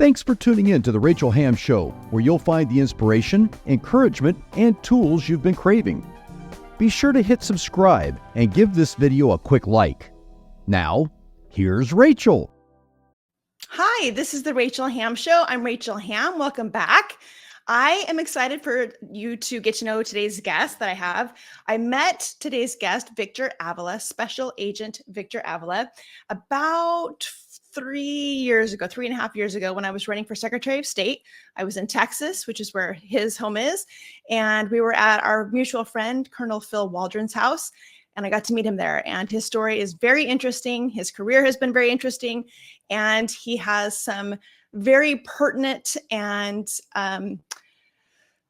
Thanks for tuning in to The Rachel Hamm Show, where you'll find the inspiration, encouragement, and tools you've been craving. Be sure to hit subscribe and give this video a quick like. Now, here's Rachel. Hi, this is The Rachel Hamm Show. I'm Rachel Hamm. Welcome back. I am excited for you to get to know today's guest that I have. I met today's guest, Victor Avila, Special Agent Victor Avila, about 3.5 years ago when I was running for Secretary of State. I was in Texas, which is where his home is. And we were at our mutual friend, Colonel Phil Waldron's house. And I got to meet him there. And his story is very interesting. His career has been very interesting. And he has some very pertinent and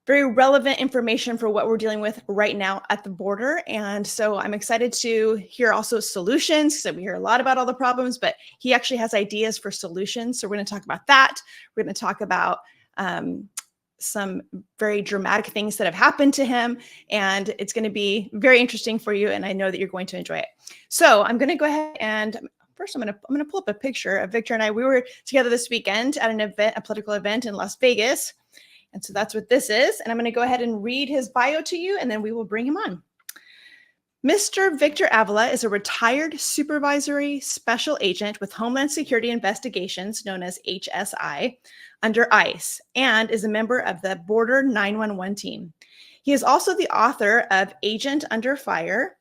very relevant information for what we're dealing with right now at the border. And so I'm excited to hear also solutions, because we hear a lot about all the problems, but he actually has ideas for solutions. So we're going to talk about that. We're going to talk about some very dramatic things that have happened to him. And it's going to be very interesting for you. And I know that you're going to enjoy it. So I'm going to go ahead and first I'm going to pull up a picture of Victor and I. We were together this weekend at an event, a political event in Las Vegas. And so that's what this is. And I'm going to go ahead and read his bio to you, and then we will bring him on. Mr. Victor Avila is a retired supervisory special agent with Homeland Security Investigations, known as HSI, under ICE, and is a member of the Border 911 team. He is also the author of Agent Under Fire,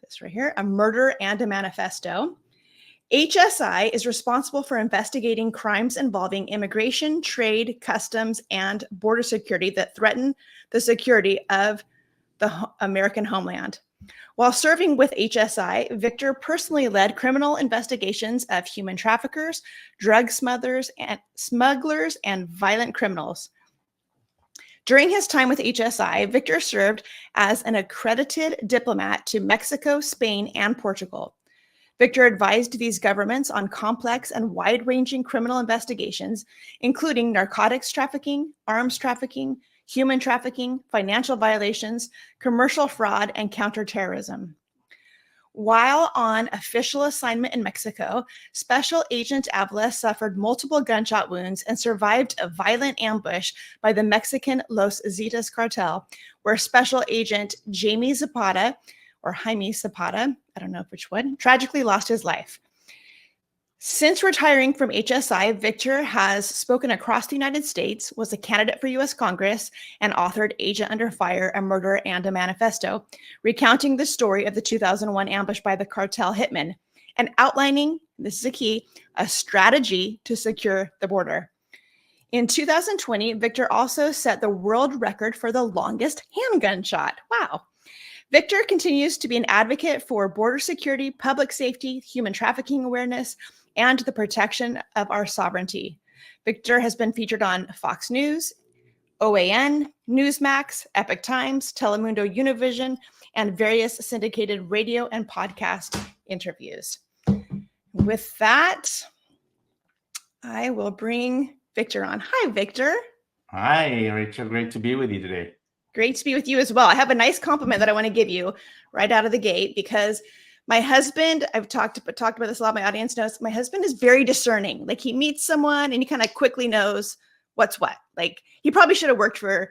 this right here, A Murder and a Manifesto. HSI is responsible for investigating crimes involving immigration, trade, customs, and border security that threaten the security of the American homeland. While serving with HSI, Victor personally led criminal investigations of human traffickers, drug smugglers, and violent criminals. During his time with HSI, Victor served as an accredited diplomat to Mexico, Spain, and Portugal. Victor advised these governments on complex and wide-ranging criminal investigations, including narcotics trafficking, arms trafficking, human trafficking, financial violations, commercial fraud, and counterterrorism. While on official assignment in Mexico, Special Agent Avila suffered multiple gunshot wounds and survived a violent ambush by the Mexican Los Zetas cartel, where Special Agent Jaime Zapata, I don't know which one, tragically lost his life. Since retiring from HSI, Victor has spoken across the United States, was a candidate for U.S. Congress, and authored Agent Under Fire, A Murder and a Manifesto, recounting the story of the 2001 ambush by the cartel hitmen and outlining, this is a key, a strategy to secure the border. In 2020, Victor also set the world record for the longest handgun shot. Wow. Victor continues to be an advocate for border security, public safety, human trafficking awareness, and the protection of our sovereignty. Victor has been featured on Fox News, OAN, Newsmax, Epoch Times, Telemundo Univision, and various syndicated radio and podcast interviews. With that, I will bring Victor on. Hi, Victor. Hi, Rachel. Great to be with you today. Great to be with you as well. I have a nice compliment that I want to give you right out of the gate, because my husband, I've talked about this a lot, my audience knows, my husband is very discerning. Like, he meets someone and he kind of quickly knows what's what. Like, he probably should have worked for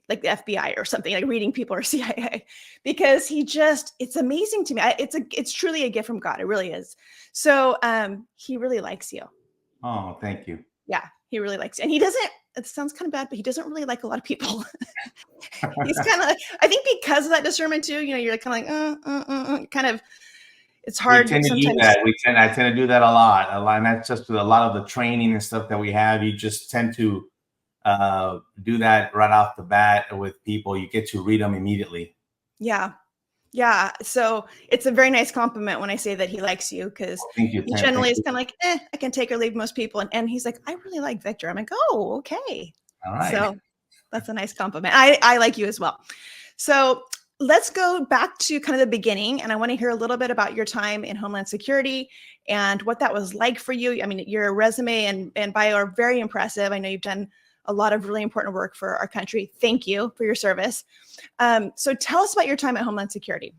like the FBI or something, like reading people or CIA, because it's amazing to me. It's truly a gift from God. It really is. So he really likes you. Oh, thank you. Yeah, he really likes you. And he doesn't, it sounds kind of bad, but he doesn't really like a lot of people. He's kind of, I think because of that discernment too, you're kind of like, kind of, it's hard. We tend to do that. I tend to do that a lot. And that's just with a lot of the training and stuff that we have. You just tend to do that right off the bat with people. You get to read them immediately. Yeah. Yeah. So it's a very nice compliment when I say that he likes you, because he generally is kind of like, I can take or leave most people. And he's like, I really like Victor. I'm like, oh, okay. All right. So that's a nice compliment. I like you as well. So let's go back to kind of the beginning. And I want to hear a little bit about your time in Homeland Security and what that was like for you. I mean, your resume and bio are very impressive. I know you've done a lot of really important work for our country. Thank you for your service. So tell us about your time at Homeland Security.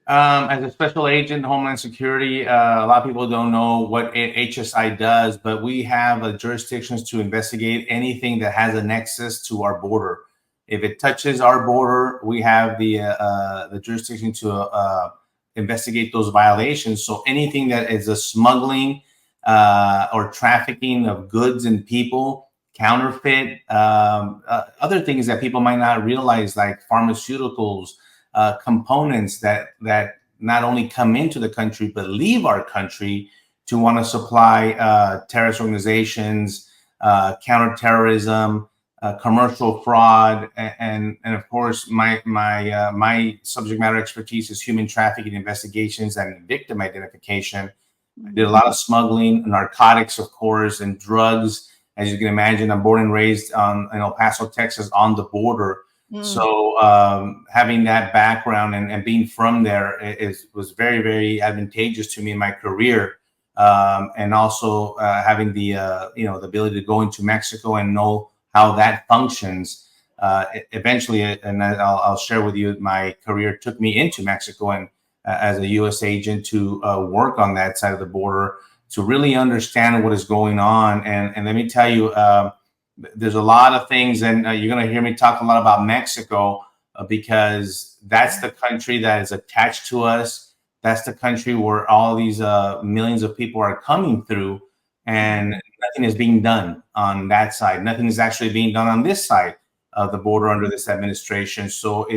As a special agent, Homeland Security, a lot of people don't know what HSI does, but we have jurisdictions to investigate anything that has a nexus to our border. If it touches our border, we have the jurisdiction to investigate those violations. So anything that is a smuggling or trafficking of goods and people, counterfeit, other things that people might not realize, like pharmaceuticals, components that not only come into the country but leave our country to want to supply terrorist organizations, counterterrorism, commercial fraud, and of course my subject matter expertise is human trafficking investigations and victim identification. I did a lot of smuggling, narcotics, of course, and drugs. As you can imagine, I'm born and raised in El Paso, Texas, on the border. So having that background and being from there was very, very advantageous to me in my career, and also having the the ability to go into Mexico and know how that functions. Eventually, and I'll share with you, my career took me into Mexico and as a U.S. agent to work on that side of the border to really understand what is going on. And let me tell you, there's a lot of things, and you're going to hear me talk a lot about Mexico because that's the country that is attached to us. That's the country where all these millions of people are coming through, and nothing is being done on that side. Nothing is actually being done on this side of the border under this administration. So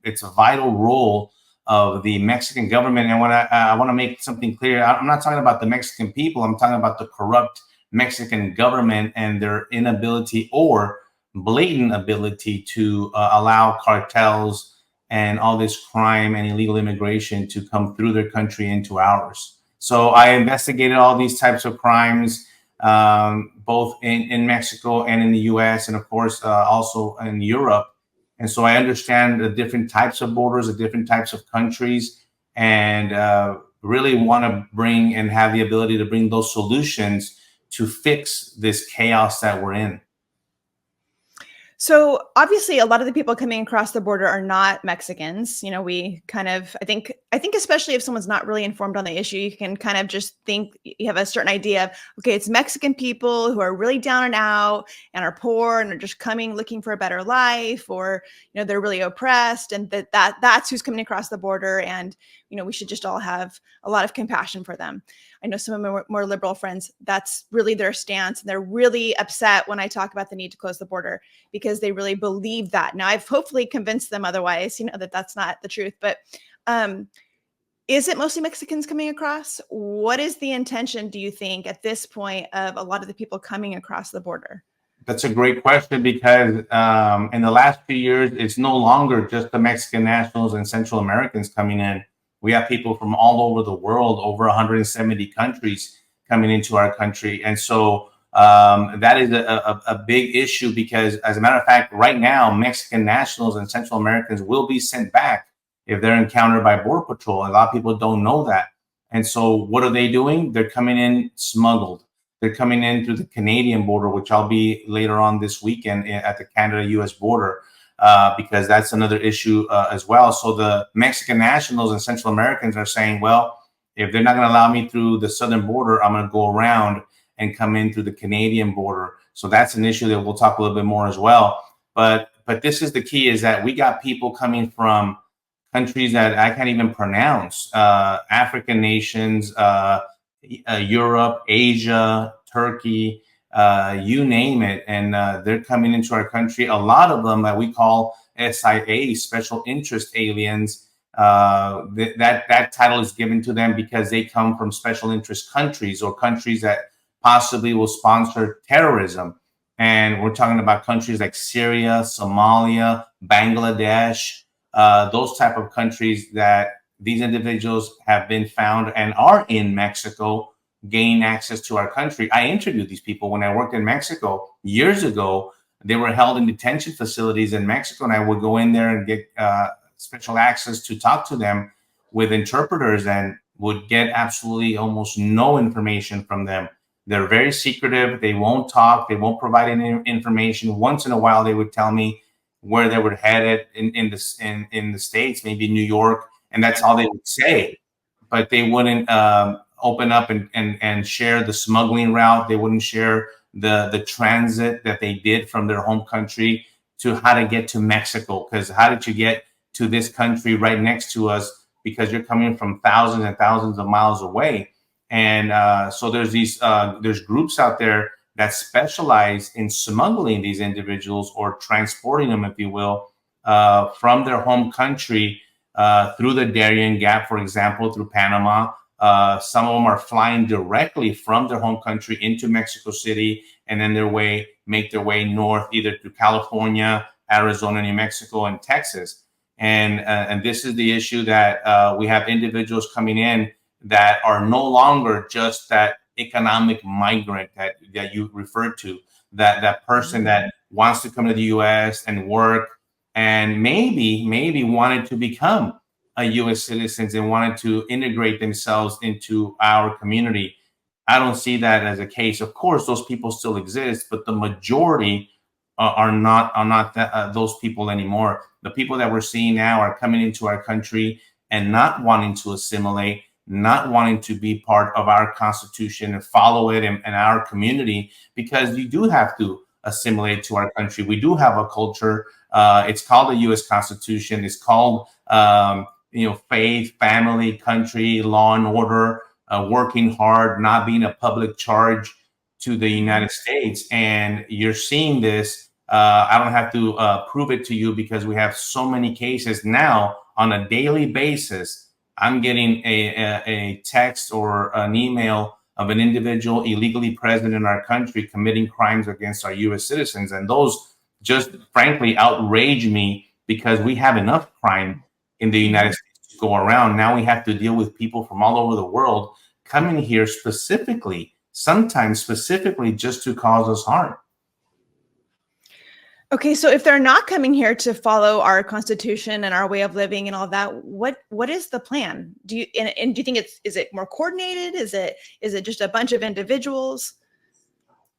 it's a vital role of the Mexican government. And when I want to make something clear, I'm not talking about the Mexican people. I'm talking about the corrupt Mexican government and their inability or blatant ability to allow cartels and all this crime and illegal immigration to come through their country into ours. So I investigated all these types of crimes, both in Mexico and in the US, and of course also in Europe. And so I understand the different types of borders, the different types of countries, and really want to bring and have the ability to bring those solutions to fix this chaos that we're in. So obviously a lot of the people coming across the border are not Mexicans. We kind of, I think especially if someone's not really informed on the issue, you can kind of just think you have a certain idea of, okay, it's Mexican people who are really down and out and are poor and are just coming looking for a better life, or, they're really oppressed, and that's who's coming across the border. And, we should just all have a lot of compassion for them. I know some of my more liberal friends, that's really their stance. And they're really upset when I talk about the need to close the border because they really believe that. Now, I've hopefully convinced them otherwise, that that's not the truth. But is it mostly Mexicans coming across? What is the intention, do you think, at this point of a lot of the people coming across the border? That's a great question because in the last few years, it's no longer just the Mexican nationals and Central Americans coming in. We have people from all over the world, over 170 countries coming into our country. And so that is a big issue because, as a matter of fact, right now, Mexican nationals and Central Americans will be sent back if they're encountered by Border Patrol. A lot of people don't know that. And so what are they doing? They're coming in smuggled. They're coming in through the Canadian border, which I'll be later on this weekend at the Canada-US border. Because that's another issue as well. So the Mexican nationals and Central Americans are saying, well, if they're not going to allow me through the southern border, I'm going to go around and come in through the Canadian border. So that's an issue that we'll talk a little bit more as well. But this is the key, is that we got people coming from countries that I can't even pronounce, African nations, Europe, Asia, Turkey, you name it, and they're coming into our country. A lot of them that we call SIA, special interest aliens. That title is given to them because they come from special interest countries or countries that possibly will sponsor terrorism. And we're talking about countries like Syria, Somalia, Bangladesh, those type of countries that these individuals have been found and are in Mexico, gain access to our country. I interviewed these people when I worked in Mexico years ago. They were held in detention facilities in Mexico, and I would go in there and get special access to talk to them with interpreters and would get absolutely almost no information from them. They're very secretive. They won't talk. They won't provide any information. Once in a while, they would tell me where they were headed in the States, maybe New York, and that's all they would say. But they wouldn't open up and share the smuggling route. They wouldn't share the transit that they did from their home country to how to get to Mexico. Because how did you get to this country right next to us? Because you're coming from thousands and thousands of miles away. And so there's groups out there that specialize in smuggling these individuals or transporting them, if you will, from their home country through the Darien Gap, for example, through Panama. Some of them are flying directly from their home country into Mexico City, and then make their way north, either to California, Arizona, New Mexico, and Texas. And this is the issue that we have individuals coming in that are no longer just that economic migrant that you referred to, that person that wants to come to the U.S. and work, and maybe wanted to become a U.S. citizen and wanted to integrate themselves into our community. I don't see that as a case. Of course, those people still exist, but the majority are not those people anymore. The people that we're seeing now are coming into our country and not wanting to assimilate, not wanting to be part of our Constitution and follow it and our community, because you do have to assimilate to our country. We do have a culture. It's called the U.S. Constitution. It's called faith, family, country, law and order, working hard, not being a public charge to the United States. And you're seeing this. I don't have to prove it to you, because we have so many cases now on a daily basis. I'm getting a text or an email of an individual illegally present in our country committing crimes against our U.S. citizens. And those just frankly outrage me, because we have enough crime in the United States to go around. Now we have to deal with people from all over the world coming here sometimes specifically just to cause us harm. Okay, so if they're not coming here to follow our Constitution and our way of living and all that, what is the plan? Do you think is it more coordinated? Is it just a bunch of individuals?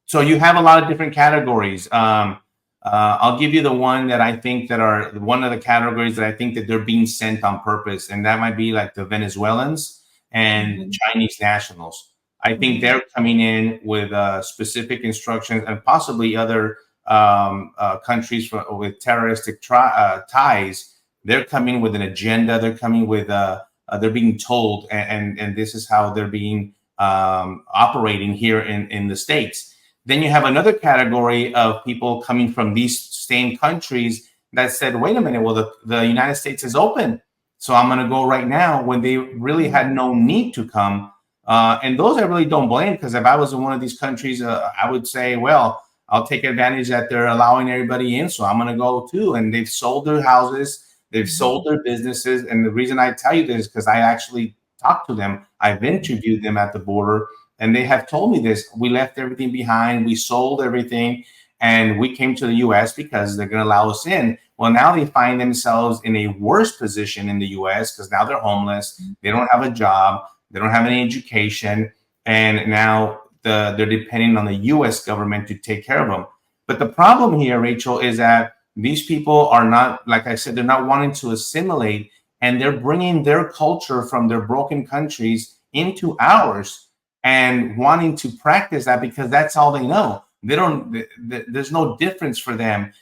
So you have a lot of different categories. I'll give you the one that I think that are one of the categories that I think that they're being sent on purpose, and that might be like the Venezuelans and Chinese nationals. I think they're coming in with specific instructions, and possibly other countries with terroristic ties. They're coming with an agenda. They're coming with they're being told, and this is how they're being operating here in the States. Then you have another category of people coming from these same countries that said, wait a minute, well, the United States is open, so I'm going to go right now, when they really had no need to come. And those I really don't blame, because if I was in one of these countries, I would say, well, I'll take advantage that they're allowing everybody in, so I'm going to go too. And they've sold their houses, they've sold their businesses. And the reason I tell you this is because I actually talked to them. I've interviewed them at the border, and they have told me this. We left everything behind. We sold everything, and we came to the U.S. because they're going to allow us in. Well, now they find themselves in a worse position in the U.S. because now they're homeless. They don't have a job. They don't have any education. And now they're depending on the U.S. government to take care of them. But the problem here, Rachel, is that these people are not, like I said, they're not wanting to assimilate, and they're bringing their culture from their broken countries into ours and wanting to practice that because that's all they know. There's no difference for them.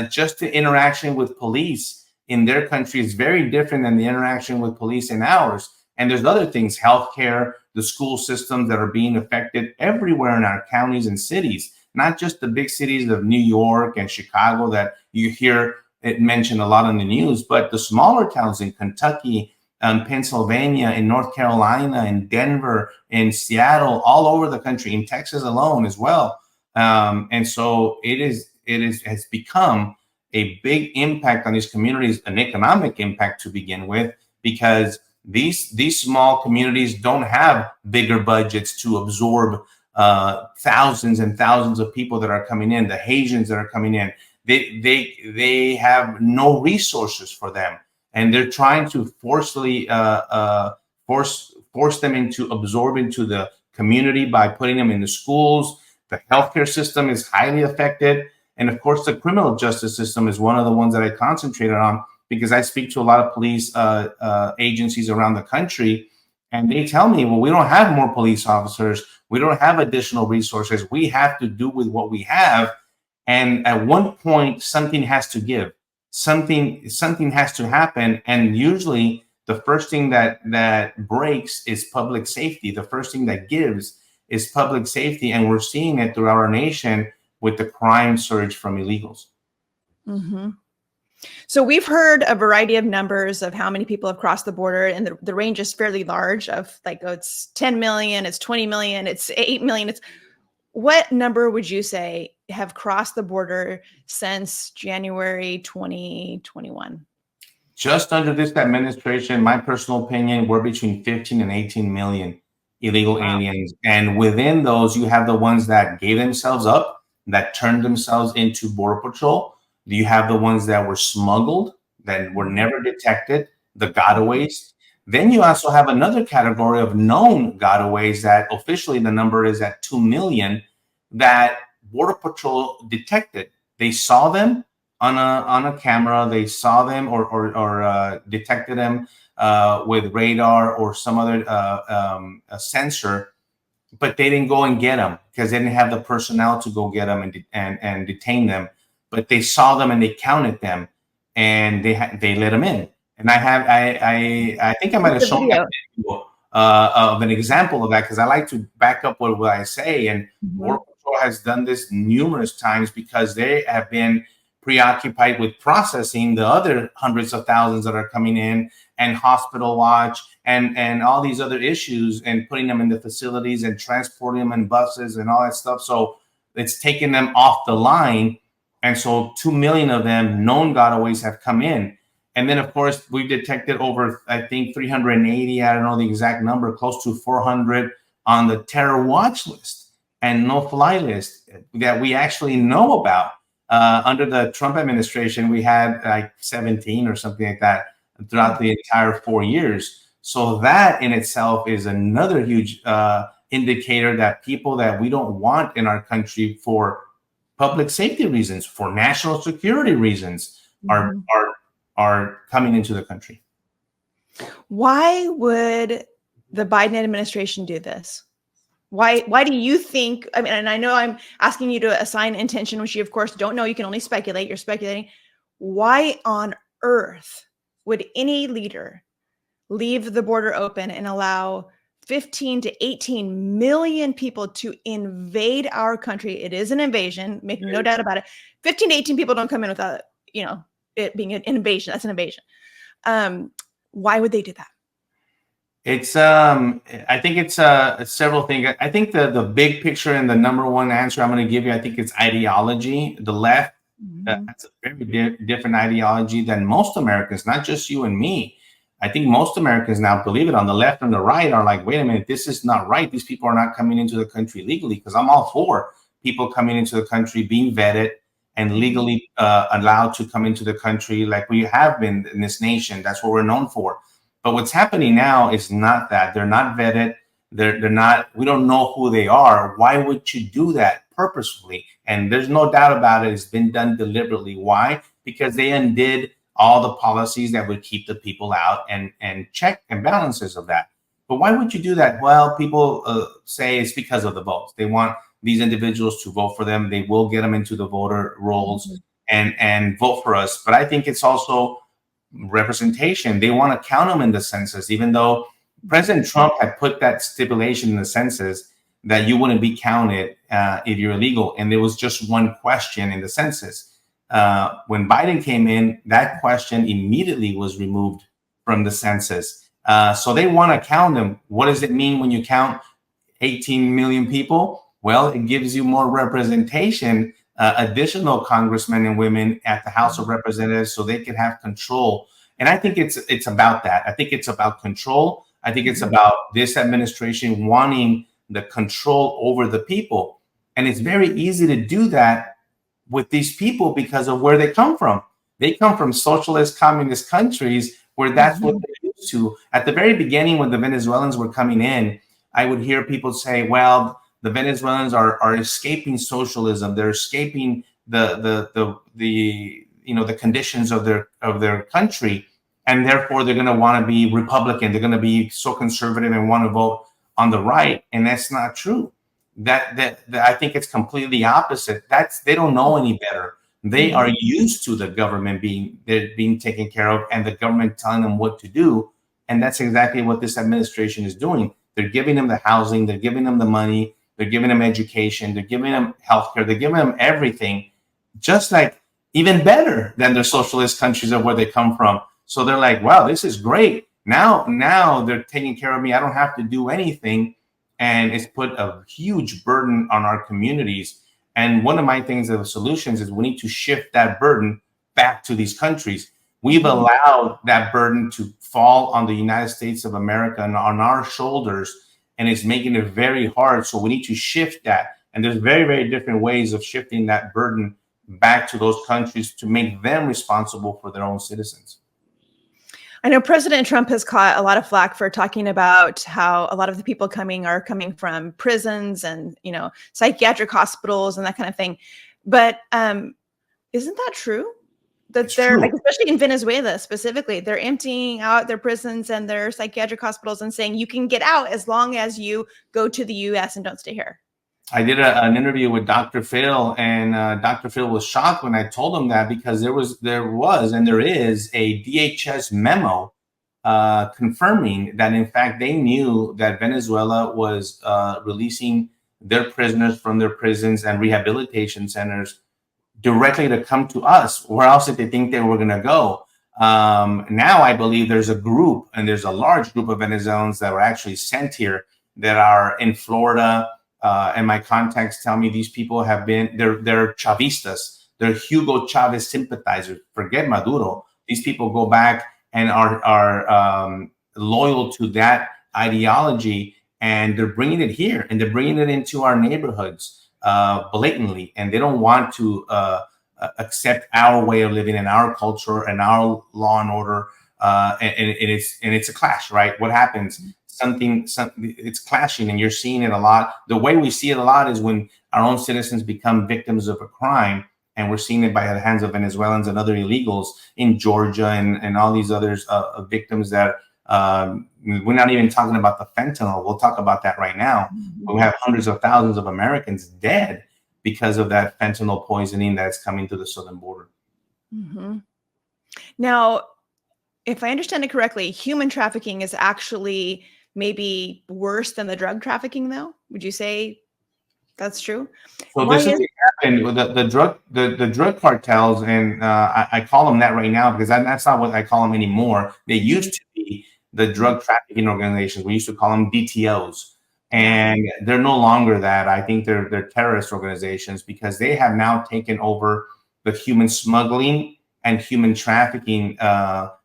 Just the interaction with police in their country is very different than the interaction with police in ours. And there's other things, healthcare, the school systems that are being affected everywhere in our counties and cities, not just the big cities of New York and Chicago that you hear it mentioned a lot in the news, but the smaller towns in Kentucky, Pennsylvania, in North Carolina, in Denver, in Seattle, all over the country, in Texas alone as well. And so it has become a big impact on these communities, an economic impact to begin with, because these small communities don't have bigger budgets to absorb thousands and thousands of people that are coming in, the Haitians that are coming in. They have no resources for them, and they're trying to forcefully force them into absorb into the community by putting them in the schools. The healthcare system is highly affected, and of course, the criminal justice system is one of the ones that I concentrated on, because I speak to a lot of police agencies around the country, and they tell me, well, we don't have more police officers. We don't have additional resources. We have to do with what we have. And at one point, something has to give. Something has to happen. And usually the first thing that breaks is public safety. The first thing that gives is public safety. And we're seeing it throughout our nation with the crime surge from illegals. Mm-hmm. So we've heard a variety of numbers of how many people have crossed the border, and the range is fairly large of like, oh, it's 10 million, it's 20 million, it's 8 million. What number would you say have crossed the border since January 2021? Just under this administration, my personal opinion, we're between 15 and 18 million illegal aliens. And within those, you have the ones that gave themselves up, that turned themselves into Border Patrol. You have the ones that were smuggled, that were never detected, the gotaways. Then you also have another category of known gotaways that officially the number is at 2 million that Border Patrol detected. They saw them on a camera. They saw them or detected them with radar or some other sensor, but they didn't go and get them because they didn't have the personnel to go get them and detain them. But they saw them and they counted them, and they let them in. And I think I might have shown that video of an example of that, because I like to back up what I say. And Border Patrol has done this numerous times because they have been preoccupied with processing the other hundreds of thousands that are coming in, and hospital watch and all these other issues, and putting them in the facilities and transporting them in buses and all that stuff. So it's taken them off the line. And so 2 million of them, known gotaways, have come in. And then, of course, we've detected over, I think, 380, I don't know the exact number, close to 400 on the terror watch list and no-fly list that we actually know about. Under the Trump administration, we had like 17 or something like that throughout the entire 4 years. So that in itself is another huge indicator that people that we don't want in our country for public safety reasons, for national security reasons, are coming into the country. Why would the Biden administration do this? Why do you think, I mean, and I know I'm asking you to assign intention, which you of course don't know, you can only speculate, you're speculating. Why on earth would any leader leave the border open and allow 15 to 18 million people to invade our country? It is an invasion, make no doubt about it. 15 to 18 people don't come in without, it being an invasion. That's an invasion. Why would they do that? It's I think it's several things. I think the big picture and the number one answer I'm going to give you, I think it's ideology. The left has a very different ideology than most Americans, not just you and me. I think most Americans now, believe it, on the left and the right, are like, wait a minute, this is not right. These people are not coming into the country legally, because I'm all for people coming into the country, being vetted and legally allowed to come into the country like we have been in this nation. That's what we're known for. But what's happening now is not that. They're not vetted. They're not, we don't know who they are. Why would you do that purposefully? And there's no doubt about it. It's been done deliberately. Why? Because they undid all the policies that would keep the people out and check and balances of that. But why would you do that? Well, people say it's because of the votes. They want these individuals to vote for them. They will get them into the voter rolls and vote for us. But I think it's also representation. They want to count them in the census, even though President Trump had put that stipulation in the census that you wouldn't be counted if you're illegal. And there was just one question in the census. When Biden came in, that question immediately was removed from the census. So they want to count them. What does it mean when you count 18 million people? Well, it gives you more representation, additional congressmen and women at the House of Representatives, so they can have control. And I think it's about that. I think it's about control. I think it's about this administration wanting the control over the people. And it's very easy to do that with these people because of where they come from. They come from socialist, communist countries where that's what they're used to. At the very beginning, when the Venezuelans were coming in, I would hear people say, well, the Venezuelans are escaping socialism. They're escaping the the conditions of their country, and therefore they're going to want to be Republican. They're going to be so conservative and want to vote on the right, and that's not true. That I think it's completely opposite. They don't know any better. They are used to the government being taken care of and the government telling them what to do. And that's exactly what this administration is doing. They're giving them the housing, they're giving them the money, they're giving them education, they're giving them healthcare, they're giving them everything, just like even better than the socialist countries of where they come from. So they're like, wow, this is great. Now they're taking care of me. I don't have to do anything. And it's put a huge burden on our communities. And one of my things of the solutions is we need to shift that burden back to these countries. We've allowed that burden to fall on the United States of America and on our shoulders, and it's making it very hard. So we need to shift that. And there's very, very different ways of shifting that burden back to those countries to make them responsible for their own citizens. I know President Trump has caught a lot of flack for talking about how a lot of the people are coming from prisons and, psychiatric hospitals and that kind of thing. But isn't that true? That they're like, especially in Venezuela specifically, they're emptying out their prisons and their psychiatric hospitals and saying you can get out as long as you go to the U.S. and don't stay here. I did an interview with Dr. Phil, and Dr. Phil was shocked when I told him that, because there was and there is a DHS memo confirming that, in fact, they knew that Venezuela was releasing their prisoners from their prisons and rehabilitation centers directly to come to us. Where else did they think they were going to go? Now I believe there's a large group of Venezuelans that were actually sent here that are in Florida. And my contacts tell me these people have been, they're Chavistas. They're Hugo Chavez sympathizers. Forget Maduro. These people go back and are loyal to that ideology, and they're bringing it here, and they're bringing it into our neighborhoods blatantly. And they don't want to accept our way of living and our culture and our law and order. And it's a clash, right? What happens? Something it's clashing, and you're seeing it a lot. The way we see it a lot is when our own citizens become victims of a crime, and we're seeing it by the hands of Venezuelans and other illegals in Georgia and all these others victims that we're not even talking about the fentanyl. We'll talk about that right now. We have hundreds of thousands of Americans dead because of that fentanyl poisoning that's coming to the southern border. Now, if I understand it correctly, human trafficking is actually maybe worse than the drug trafficking, though? Would you say that's true? So this is what happened with the drug cartels, and I call them that right now because that's not what I call them anymore. They used to be the drug trafficking organizations. We used to call them DTOs, and they're no longer that. I think they're terrorist organizations because they have now taken over the human smuggling and human trafficking.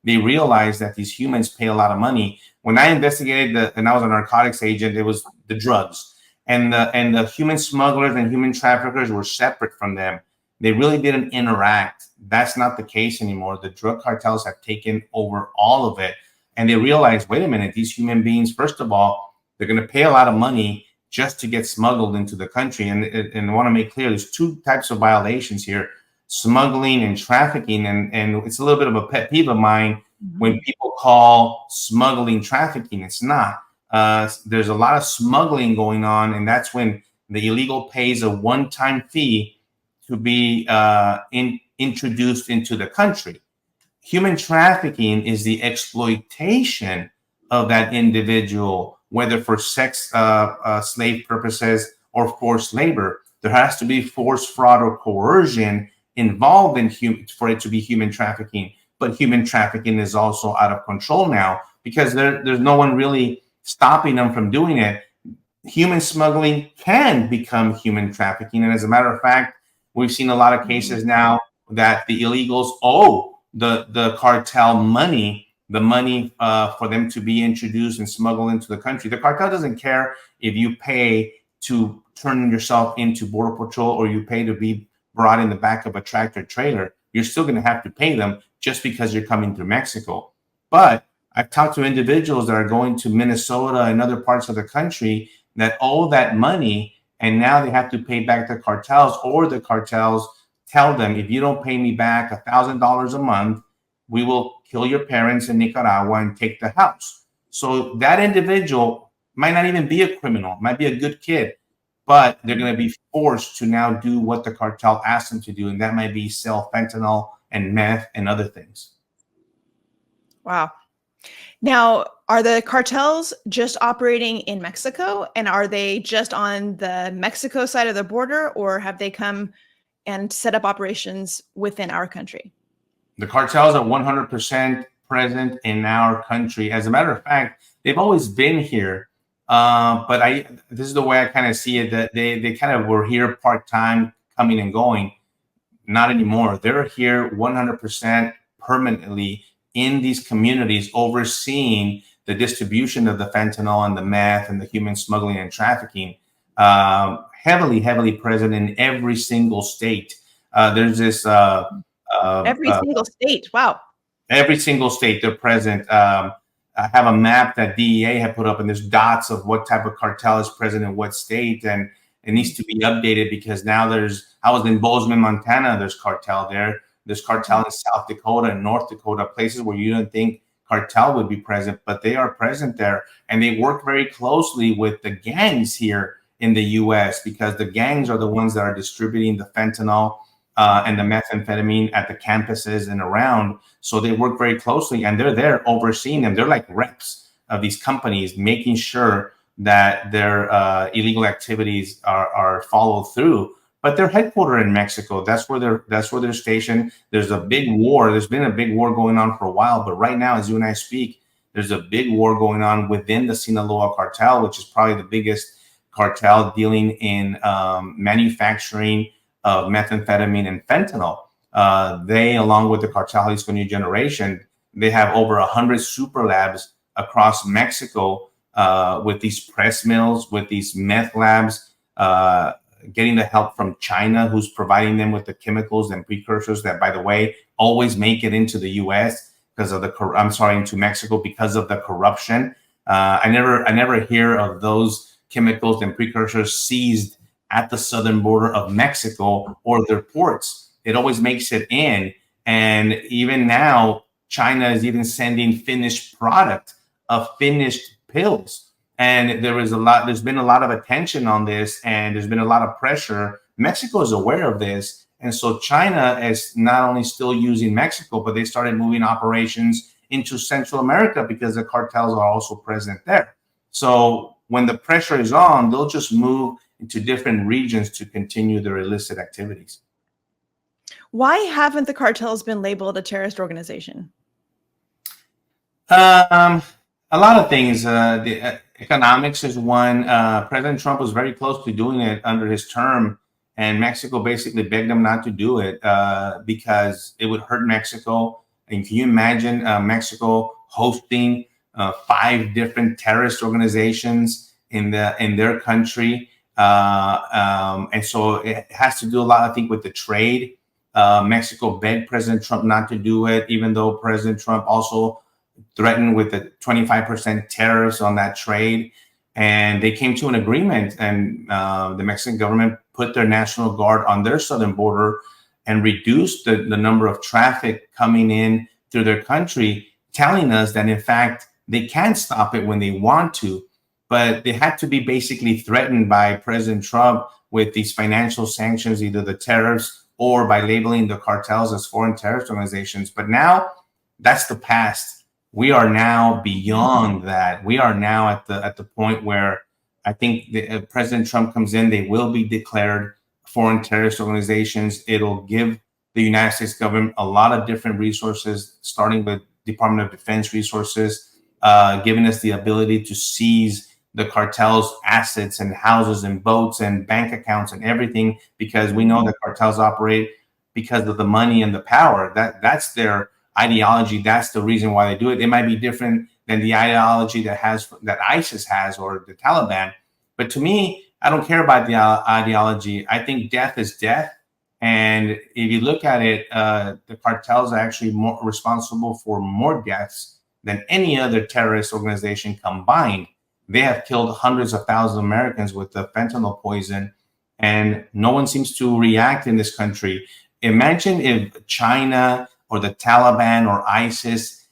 They realized that these humans pay a lot of money. When I investigated and I was a narcotics agent, it was the drugs, and the human smugglers and human traffickers were separate from them. They really didn't interact. That's not the case anymore. The drug cartels have taken over all of it, and they realized, wait a minute, these human beings, first of all, they're going to pay a lot of money just to get smuggled into the country. And I want to make clear, there's two types of violations here: smuggling and trafficking. And it's a little bit of a pet peeve of mine when people call smuggling trafficking. It's not. There's a lot of smuggling going on, and that's when the illegal pays a one-time fee to be introduced into the country. Human trafficking is the exploitation of that individual, whether for sex slave purposes or forced labor. There has to be force, fraud, or coercion involved in for it to be human trafficking. But human trafficking is also out of control now because there's no one really stopping them from doing it. Human smuggling can become human trafficking. And as a matter of fact, we've seen a lot of cases now that the illegals owe the cartel money, for them to be introduced and smuggled into the country. The cartel doesn't care if you pay to turn yourself into Border Patrol or you pay to be brought in the back of a tractor trailer. You're still going to have to pay them just because you're coming through Mexico. But I've talked to individuals that are going to Minnesota and other parts of the country that owe that money, and now they have to pay back the cartels, or the cartels tell them, if you don't pay me back $1,000 a month, we will kill your parents in Nicaragua and take the house. So that individual might not even be a criminal, might be a good kid, but they're going to be forced to now do what the cartel asked them to do. And that might be sell fentanyl and meth and other things. Wow. Now, are the cartels just operating in Mexico, and are they just on the Mexico side of the border, or have they come and set up operations within our country? The cartels are 100% present in our country. As a matter of fact, they've always been here. But this is the way I kind of see it, that they kind of were here part-time, coming and going. Not anymore. They're here 100% permanently in these communities, overseeing the distribution of the fentanyl and the meth and the human smuggling and trafficking. Heavily present in every single state. There's this Every single state. Wow. Every single state they're present. I have a map that DEA had put up, and there's dots of what type of cartel is present in what state, and it needs to be updated because now I was in Bozeman, Montana. There's cartel there. There's cartel in South Dakota and North Dakota, places where you don't think cartel would be present, but they are present there. And they work very closely with the gangs here in the U.S. because the gangs are the ones that are distributing the fentanyl and the methamphetamine at the campuses and around. So they work very closely, and they're there overseeing them. They're like reps of these companies, making sure that their illegal activities are followed through. But they're headquartered in Mexico. That's where they're stationed. There's a big war. There's been a big war going on for a while, but right now, as you and I speak, there's a big war going on within the Sinaloa cartel, which is probably the biggest cartel dealing in manufacturing of methamphetamine and fentanyl. They, along with the Cartel Jalisco New Generation, they have over 100 super labs across Mexico with these press mills, with these meth labs, getting the help from China, who's providing them with the chemicals and precursors that, by the way, always make it into the U.S. because of into Mexico because of the corruption. I never hear of those chemicals and precursors seized at the southern border of Mexico or their ports. It always makes it in. And even now, China is even sending finished product of finished pills. And there's been a lot of attention on this, and there's been a lot of pressure. Mexico is aware of this. And so China is not only still using Mexico, but they started moving operations into Central America because the cartels are also present there. So when the pressure is on, they'll just move into different regions to continue their illicit activities. Why haven't the cartels been labeled a terrorist organization? A lot of things. The economics is one. President Trump was very close to doing it under his term, and Mexico basically begged him not to do it because it would hurt Mexico. And can you imagine Mexico hosting 5 different terrorist organizations in their country? And so it has to do a lot, I think, with the trade. Mexico begged President Trump not to do it, even though President Trump also threatened with the 25% tariffs on that trade. And they came to an agreement, and the Mexican government put their National Guard on their southern border and reduced the number of traffic coming in through their country, telling us that, in fact, they can stop it when they want to. But they had to be basically threatened by President Trump with these financial sanctions, either the tariffs or by labeling the cartels as foreign terrorist organizations. But now that's the past. We are now beyond that. We are now at the point where I think President Trump comes in, they will be declared foreign terrorist organizations. It'll give the United States government a lot of different resources, starting with Department of Defense resources, giving us the ability to seize the cartel's assets and houses and boats and bank accounts and everything, because we know that cartels operate because of the money and the power. That's their ideology. That's the reason why they do it. It might be different than the ideology that ISIS has or the Taliban. But to me, I don't care about the ideology. I think death is death. And if you look at it, the cartels are actually more responsible for more deaths than any other terrorist organization combined. They have killed hundreds of thousands of Americans with the fentanyl poison, and no one seems to react in this country. Imagine if China or the Taliban or ISIS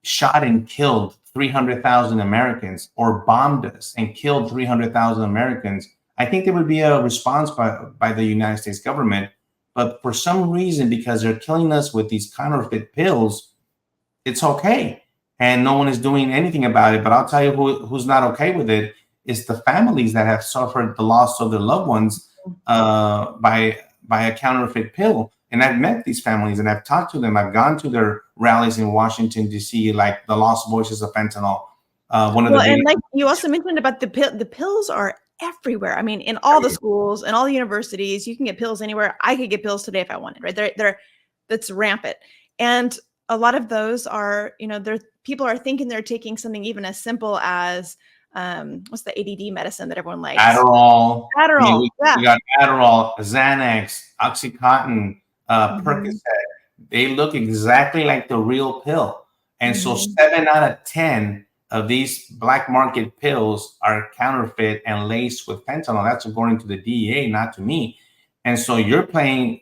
shot and killed 300,000 Americans, or bombed us and killed 300,000 Americans. I think there would be a response by the United States government. But for some reason, because they're killing us with these counterfeit pills, it's okay. And no one is doing anything about it. But I'll tell you who's not okay with it is the families that have suffered the loss of their loved ones by a counterfeit pill. And I've met these families and I've talked to them. I've gone to their rallies in Washington, D.C., like the Lost Voices of Fentanyl. And like you also mentioned about the pills are everywhere. I mean, in all the schools and all the universities, you can get pills anywhere. I could get pills today if I wanted, right? That's rampant. And a lot of those are, people are thinking they're taking something even as simple as, what's the ADD medicine that everyone likes? Adderall. We got Adderall, Xanax, Oxycontin, Percocet. They look exactly like the real pill. And so 7 out of 10 of these black market pills are counterfeit and laced with fentanyl. That's according to the DEA, not to me. And so you're playing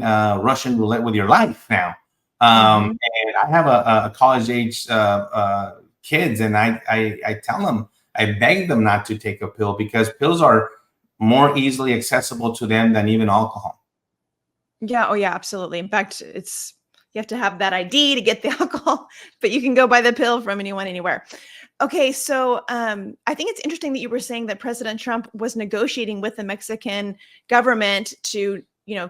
Russian roulette with your life now. And I have a college age kids, and I tell them, I beg them not to take a pill because pills are more easily accessible to them than even alcohol. Yeah. Oh yeah, absolutely. In fact, you have to have that ID to get the alcohol, but you can go buy the pill from anyone, anywhere. Okay. So I think it's interesting that you were saying that President Trump was negotiating with the Mexican government to,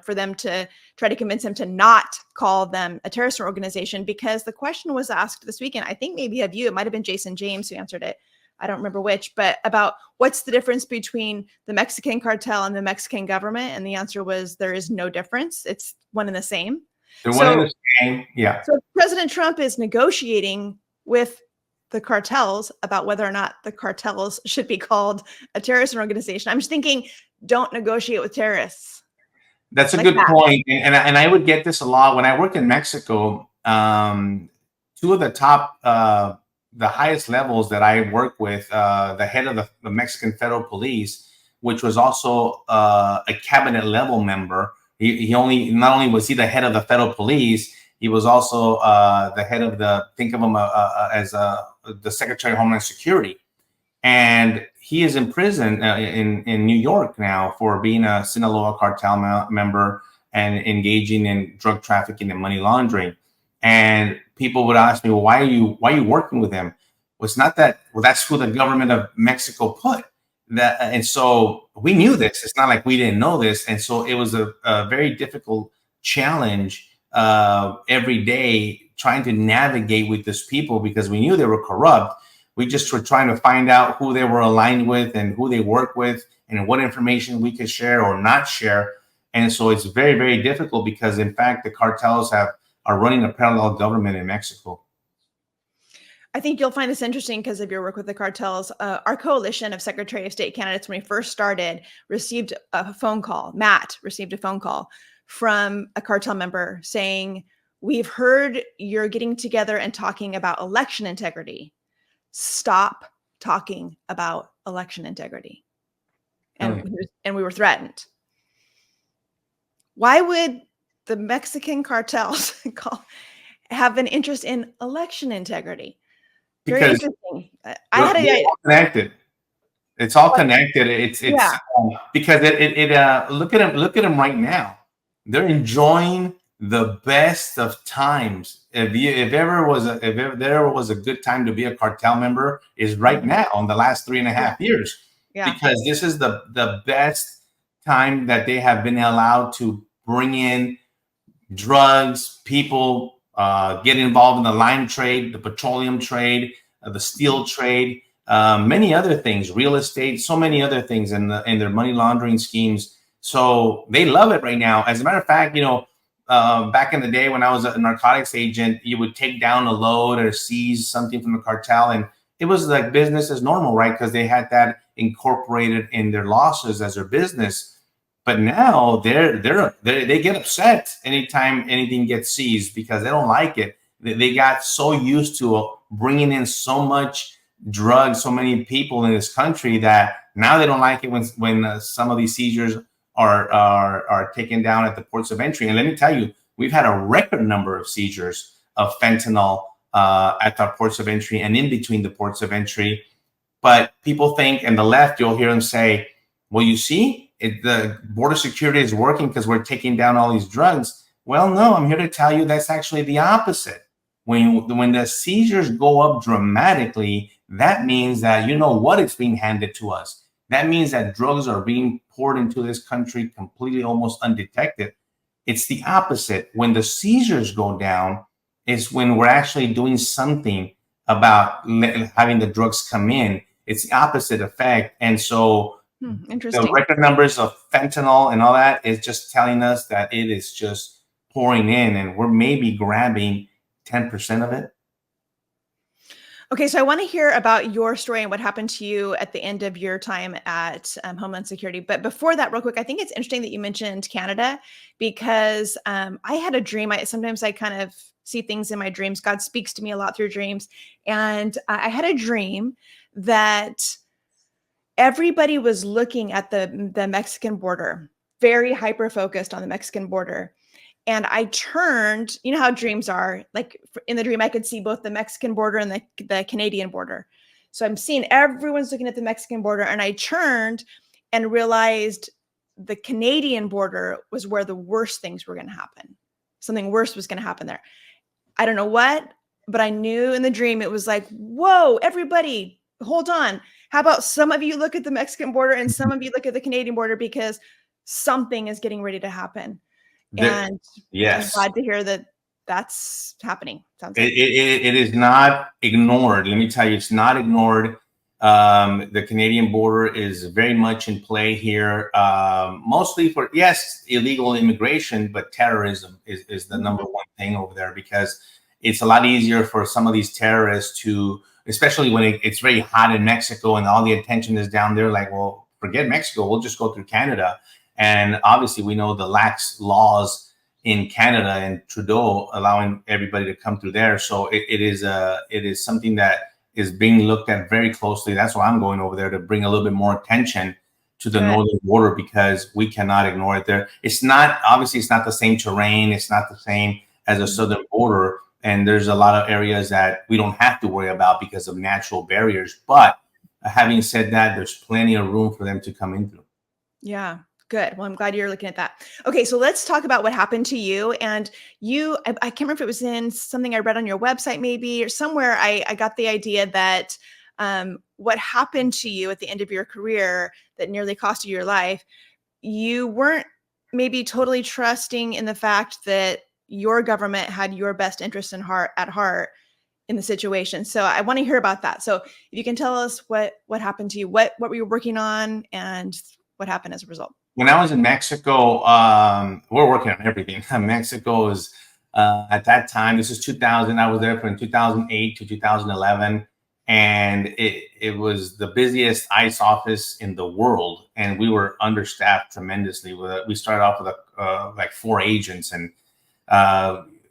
for them to try to convince him to not call them a terrorist organization, because the question was asked this weekend, I think maybe of you, it might've been Jason James who answered it. I don't remember which, but about what's the difference between the Mexican cartel and the Mexican government. And the answer was there is no difference. It's one and the same. They're one and the same. Yeah. So President Trump is negotiating with the cartels about whether or not the cartels should be called a terrorist organization. I'm just thinking, don't negotiate with terrorists. That's a good point. And I would get this a lot when I worked in Mexico. Two of the top, the highest levels that I work with, the head of the Mexican Federal Police, which was also a cabinet level member. Not only was he the head of the Federal Police, he was also the head of think of him as the Secretary of Homeland Security. And he is in prison in New York now for being a Sinaloa cartel member and engaging in drug trafficking and money laundering. And people would ask me, well, why are you working with him? Well, it's not that. Well, that's who the government of Mexico put. And so we knew this. It's not like we didn't know this. And so it was a very difficult challenge every day trying to navigate with these people because we knew they were corrupt. We just were trying to find out who they were aligned with and who they work with and what information we could share or not share. And so it's very, very difficult because, in fact, the cartels are running a parallel government in Mexico. I think you'll find this interesting because of your work with the cartels. Our coalition of Secretary of State candidates, when we first started, received a phone call. Matt received a phone call from a cartel member saying, we've heard you're getting together and talking about election integrity. Stop talking about election integrity. And we were threatened. Why would the Mexican cartels have an interest in election integrity? Very interesting. It's all connected. It's all connected. It's because look at them right now. They're enjoying the best of times. If there was a good time to be a cartel member, is right now in the last 3.5 years. Yeah. Because this is the best time that they have been allowed to bring in drugs, people, get involved in the lime trade, the petroleum trade, the steel trade, many other things, real estate, so many other things in their money laundering schemes. So they love it right now. As a matter of fact, back in the day when I was a narcotics agent, you would take down a load or seize something from the cartel, and it was like business as normal, right? Because they had that incorporated in their losses as their business. But now they get upset anytime anything gets seized because they don't like it. They got so used to bringing in so much drugs, so many people in this country that now they don't like it when some of these seizures are taken down at the ports of entry. And let me tell you, we've had a record number of seizures of fentanyl at our ports of entry and in between the ports of entry. But people think, and the left, you'll hear them say, well, you see, the border security is working because we're taking down all these drugs. Well, no, I'm here to tell you that's actually the opposite. When the seizures go up dramatically, that means that you know what is being handed to us. That means that drugs are being poured into this country completely, almost undetected. It's the opposite. When the seizures go down is when we're actually doing something about having the drugs come in. It's the opposite effect. And so interesting. the record numbers of fentanyl and all that is just telling us that it is just pouring in, and we're maybe grabbing 10% of it. Okay, so I want to hear about your story and what happened to you at the end of your time at Homeland Security. But before that, real quick, I think it's interesting that you mentioned Canada, because I had a dream. Sometimes I kind of see things in my dreams. God speaks to me a lot through dreams. And I had a dream that everybody was looking at the Mexican border, very hyper-focused on the Mexican border. And I turned, you know how dreams are, like in the dream, I could see both the Mexican border and the Canadian border. So I'm seeing everyone's looking at the Mexican border, and I turned and realized the Canadian border was where the worst things were going to happen. Something worse was going to happen there. I don't know what, but I knew in the dream, it was like, whoa, everybody, hold on. How about some of you look at the Mexican border and some of you look at the Canadian border, because something is getting ready to happen. And yes, I'm glad to hear that that's happening. Sounds like. It is not ignored. Let me tell you, it's not ignored. The Canadian border is very much in play here, mostly for, yes, illegal immigration, but terrorism is the number one thing over there, because it's a lot easier for some of these terrorists to, especially when it's very hot in Mexico and all the attention is down there, like, well, forget Mexico, we'll just go through Canada. And obviously, we know the lax laws in Canada and Trudeau allowing everybody to come through there. So it is something that is being looked at very closely. That's why I'm going over there, to bring a little bit more attention to the northern border, because we cannot ignore it there. It's not, obviously, it's not the same terrain. It's not the same as a southern border. And there's a lot of areas that we don't have to worry about because of natural barriers. But having said that, there's plenty of room for them to come in through. Yeah. Good. Well, I'm glad you're looking at that. Okay, so let's talk about what happened to you. And I can't remember if it was in something I read on your website, maybe, or somewhere. I got the idea that what happened to you at the end of your career that nearly cost you your life, you weren't maybe totally trusting in the fact that your government had your best interest at heart in the situation. So I want to hear about that. So if you can tell us what happened to you, what were you working on, and what happened as a result? When I was in Mexico, we're working on everything. Mexico is, at that time, this is 2000. I was there from 2008 to 2011. And it was the busiest ICE office in the world. And we were understaffed tremendously. We started off with like 4 agents. And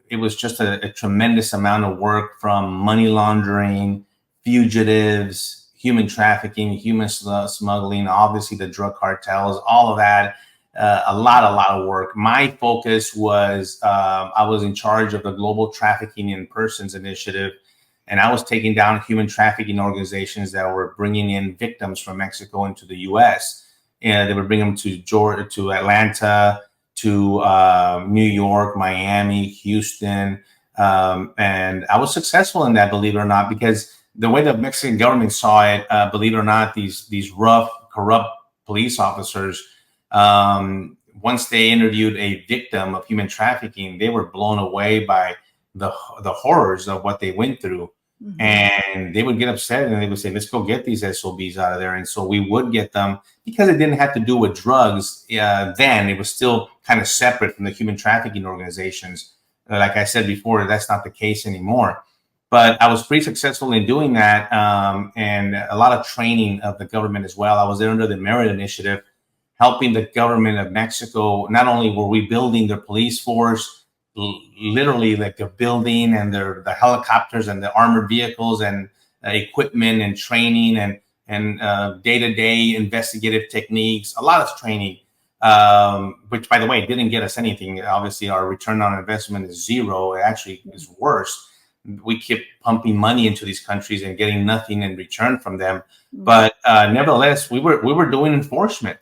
it was just a tremendous amount of work, from money laundering, fugitives, human trafficking, human smuggling, obviously the drug cartels, all of that, a lot of work. My focus was, I was in charge of the Global Trafficking in Persons Initiative, and I was taking down human trafficking organizations that were bringing in victims from Mexico into the U.S. And they would bring them to Georgia, to Atlanta, to New York, Miami, Houston. And I was successful in that, believe it or not, because the way the Mexican government saw it, believe it or not, these rough, corrupt police officers, once they interviewed a victim of human trafficking, they were blown away by the horrors of what they went through. Mm-hmm. And they would get upset and they would say, let's go get these SOBs out of there. And so we would get them, because it didn't have to do with drugs. Then it was still kind of separate from the human trafficking organizations. Like I said before, that's not the case anymore. But I was pretty successful in doing that, and a lot of training of the government as well. I was there under the Merit Initiative, helping the government of Mexico. Not only were we building their police force, literally like their building and the helicopters and the armored vehicles and equipment and training and day-to-day investigative techniques, a lot of training. which, by the way, didn't get us anything. Obviously, our return on investment is zero. It actually is worse. We keep pumping money into these countries and getting nothing in return from them. But nevertheless, we were doing enforcement,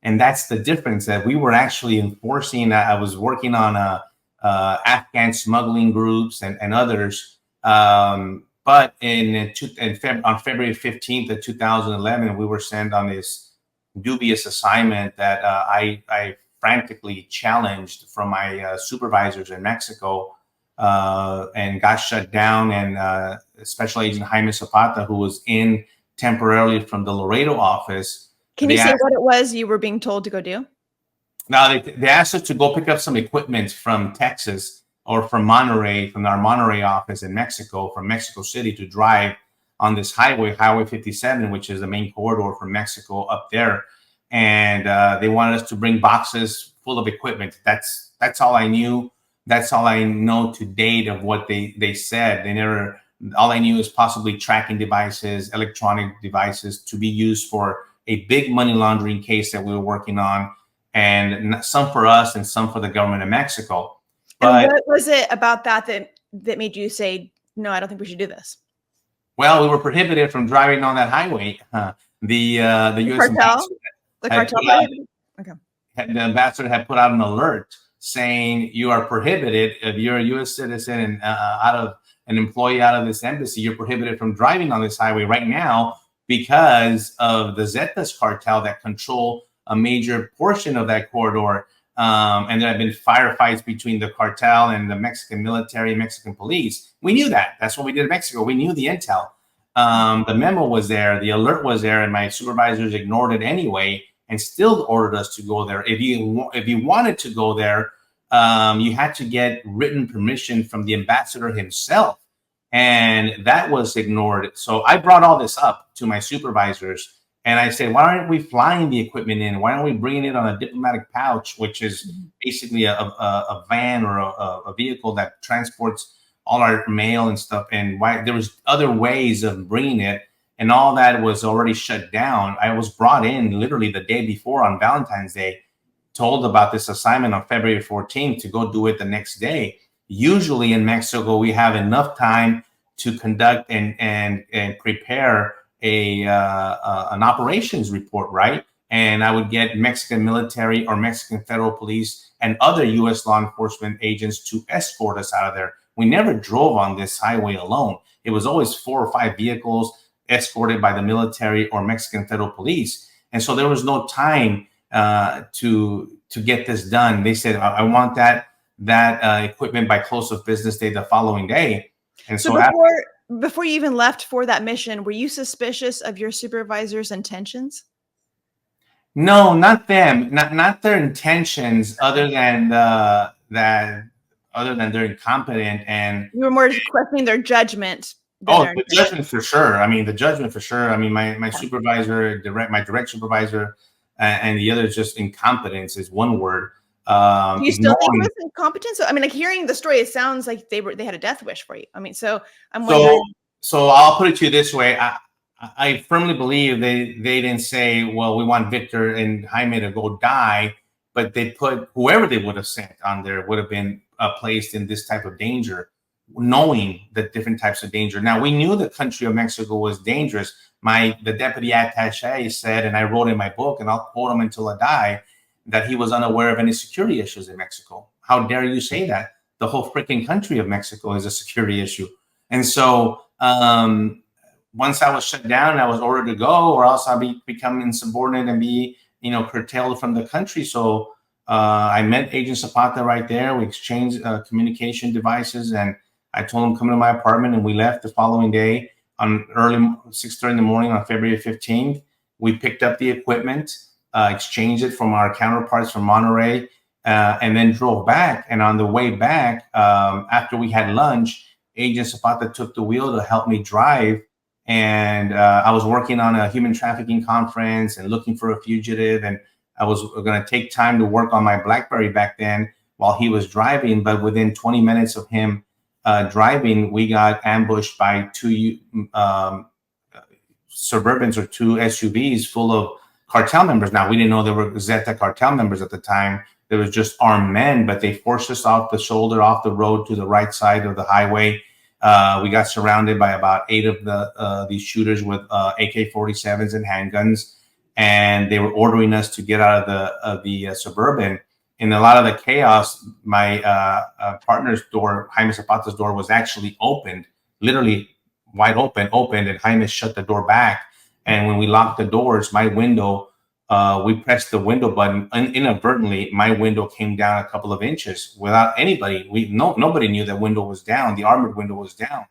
and that's the difference. That we were actually enforcing. I was working on Afghan smuggling groups and others. But on February 15th of 2011, we were sent on this dubious assignment that I frantically challenged from my supervisors in Mexico, and got shut down. And Special Agent Jaime Zapata, who was in temporarily from the Laredo office. Can you say what it was you were being told to go do? Now, they asked us to go pick up some equipment from Texas or from Monterrey, from our Monterrey office in Mexico, from Mexico City, to drive on this highway, Highway 57, which is the main corridor from Mexico up there. And they wanted us to bring boxes full of equipment. That's all I knew. That's all I know to date of what they said. They never, all I knew is possibly tracking devices, electronic devices to be used for a big money laundering case that we were working on, and some for us and some for the government of Mexico. But and what was it about that made you say, no, I don't think we should do this? Well, we were prohibited from driving on that highway. The U.S. Cartel? The cartel? The ambassador had put out an alert saying you are prohibited, if you're a U.S. citizen and an employee out of this embassy, you're prohibited from driving on this highway right now because of the Zetas cartel that control a major portion of that corridor. And there have been firefights between the cartel and the Mexican military, Mexican police. We knew that. That's what we did in Mexico. We knew the intel. The memo was there, the alert was there, and my supervisors ignored it anyway and still ordered us to go there. If you wanted to go there, you had to get written permission from the ambassador himself, and that was ignored. So I brought all this up to my supervisors, and I said, why aren't we flying the equipment in? Why aren't we bringing it on a diplomatic pouch, which is basically a van or a vehicle that transports all our mail and stuff? And why there was other ways of bringing it, and all that was already shut down. I was brought in literally the day before on Valentine's Day, told about this assignment on February 14th to go do it the next day. Usually in Mexico, we have enough time to conduct and prepare an operations report, right? And I would get Mexican military or Mexican federal police and other U.S. law enforcement agents to escort us out of there. We never drove on this highway alone. It was always 4 or 5 vehicles escorted by the military or Mexican federal police. And so there was no time to get this done. They said, I want that equipment by close of business day the following day. And so before you even left for that mission, were you suspicious of your supervisor's intentions? No, not them, not their intentions, other than they're incompetent, and you were more questioning their judgment. The judgment for sure. I mean, the judgment for sure. I mean, my supervisor, my direct supervisor, and the other is just incompetence is one word. Do you still think it was incompetence? I mean, like, hearing the story, it sounds like they had a death wish for you. I mean, so I'm wondering. So I'll put it to you this way. I firmly believe they didn't say, well, we want Victor and Jaime to go die, but they put whoever they would have sent on there would have been placed in this type of danger, knowing the different types of danger. Now, we knew the country of Mexico was dangerous. The deputy attaché said, and I wrote in my book, and I'll quote him until I die, that he was unaware of any security issues in Mexico. How dare you say that? The whole freaking country of Mexico is a security issue. And so once I was shut down, I was ordered to go, or else I'll become insubordinate and be, curtailed from the country. So I met Agent Zapata right there. We exchanged communication devices, and I told him, come to my apartment, and we left the following day on early 6:30 in the morning on February 15th. We picked up the equipment, exchanged it from our counterparts from Monterrey, and then drove back. And on the way back, after we had lunch, Agent Zapata took the wheel to help me drive. And I was working on a human trafficking conference and looking for a fugitive. And I was going to take time to work on my BlackBerry back then while he was driving. But within 20 minutes of him driving, we got ambushed by 2 Suburbans or 2 SUVs full of cartel members. Now, we didn't know there were Zeta cartel members at the time. There was just armed men, but they forced us off the shoulder, off the road to the right side of the highway. We got surrounded by about 8 of these shooters with AK-47s and handguns, and they were ordering us to get out of the Suburban. In a lot of the chaos, my partner's door, Jaime Zapata's door, was actually opened, literally wide open, and Jaime shut the door back. And when we locked the doors, my window, we pressed the window button, and inadvertently, my window came down a couple of inches without anybody. Nobody knew that window was down. The armored window was down.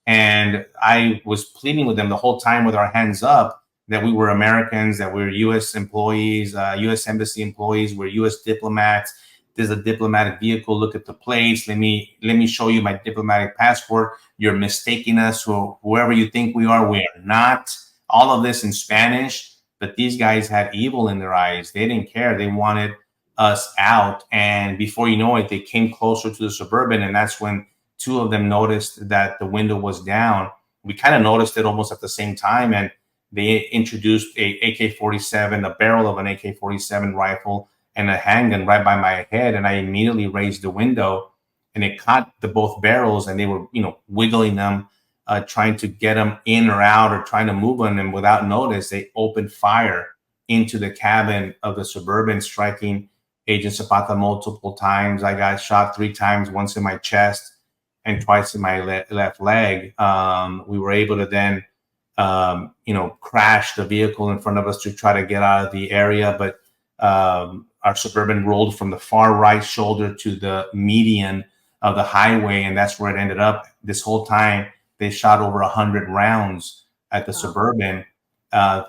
And I was pleading with them the whole time with our hands up that we were Americans, that we were U.S. employees, U.S. embassy employees, we're U.S. diplomats. There's a diplomatic vehicle. Look at the plates. Let me show you my diplomatic passport. You're mistaking us for whoever you think we are. We are not. All of this in Spanish, but these guys had evil in their eyes. They didn't care. They wanted us out. And before you know it, they came closer to the Suburban, and that's when 2 of them noticed that the window was down. We kind of noticed it almost at the same time, and they introduced a AK-47, a barrel of an AK-47 rifle, and a handgun right by my head. And I immediately raised the window, and it caught both barrels, and they were, wiggling them, trying to get them in or out, or trying to move them. And without notice, they opened fire into the cabin of the Suburban, striking Agent Zapata multiple times. I got shot 3 times, once in my chest and twice in my left leg. We were able to then crash the vehicle in front of us to try to get out of the area. But our Suburban rolled from the far right shoulder to the median of the highway, and that's where it ended up. This whole time, they shot over 100 rounds at the Suburban,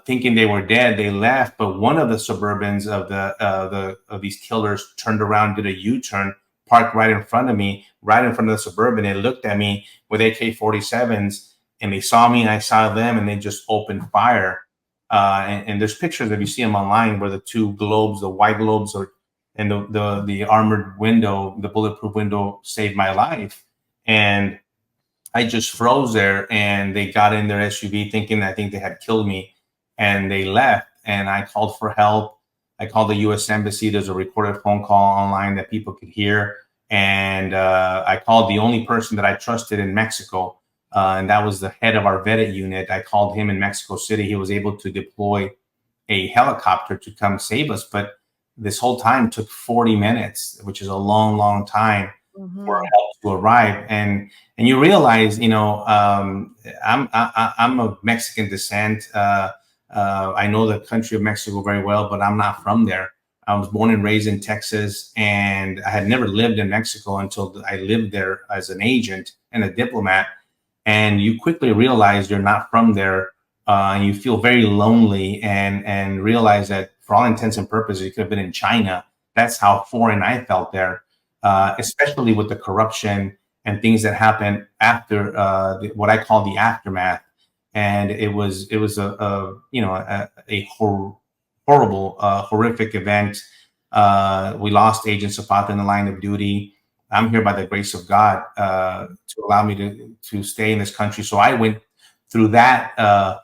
thinking they were dead. They left, but one of the Suburbans of these killers turned around, did a U-turn, parked right in front of me, right in front of the Suburban. They looked at me with AK-47s, and they saw me and I saw them, and they just opened fire. And there's pictures, if you see them online, where the 2 globes, the white globes, and the armored window, the bulletproof window, saved my life. And I just froze there, and they got in their SUV thinking, I think they had killed me, and they left. And I called for help. I called the U.S. Embassy. There's a recorded phone call online that people could hear. And I called the only person that I trusted in Mexico, and that was the head of our vetted unit. I called him in Mexico City. He was able to deploy a helicopter to come save us. But this whole time took 40 minutes, which is a long, long time for help to arrive. And you realize, I'm of Mexican descent. I know the country of Mexico very well, but I'm not from there. I was born and raised in Texas, and I had never lived in Mexico until I lived there as an agent and a diplomat. And you quickly realize you're not from there, and you feel very lonely, and realize that for all intents and purposes, you could have been in China. That's how foreign I felt there, especially with the corruption and things that happened after what I call the aftermath. And it was a horrible, horrific event. We lost Agent Zapata in the line of duty. I'm here by the grace of God to allow me to stay in this country. So I went through that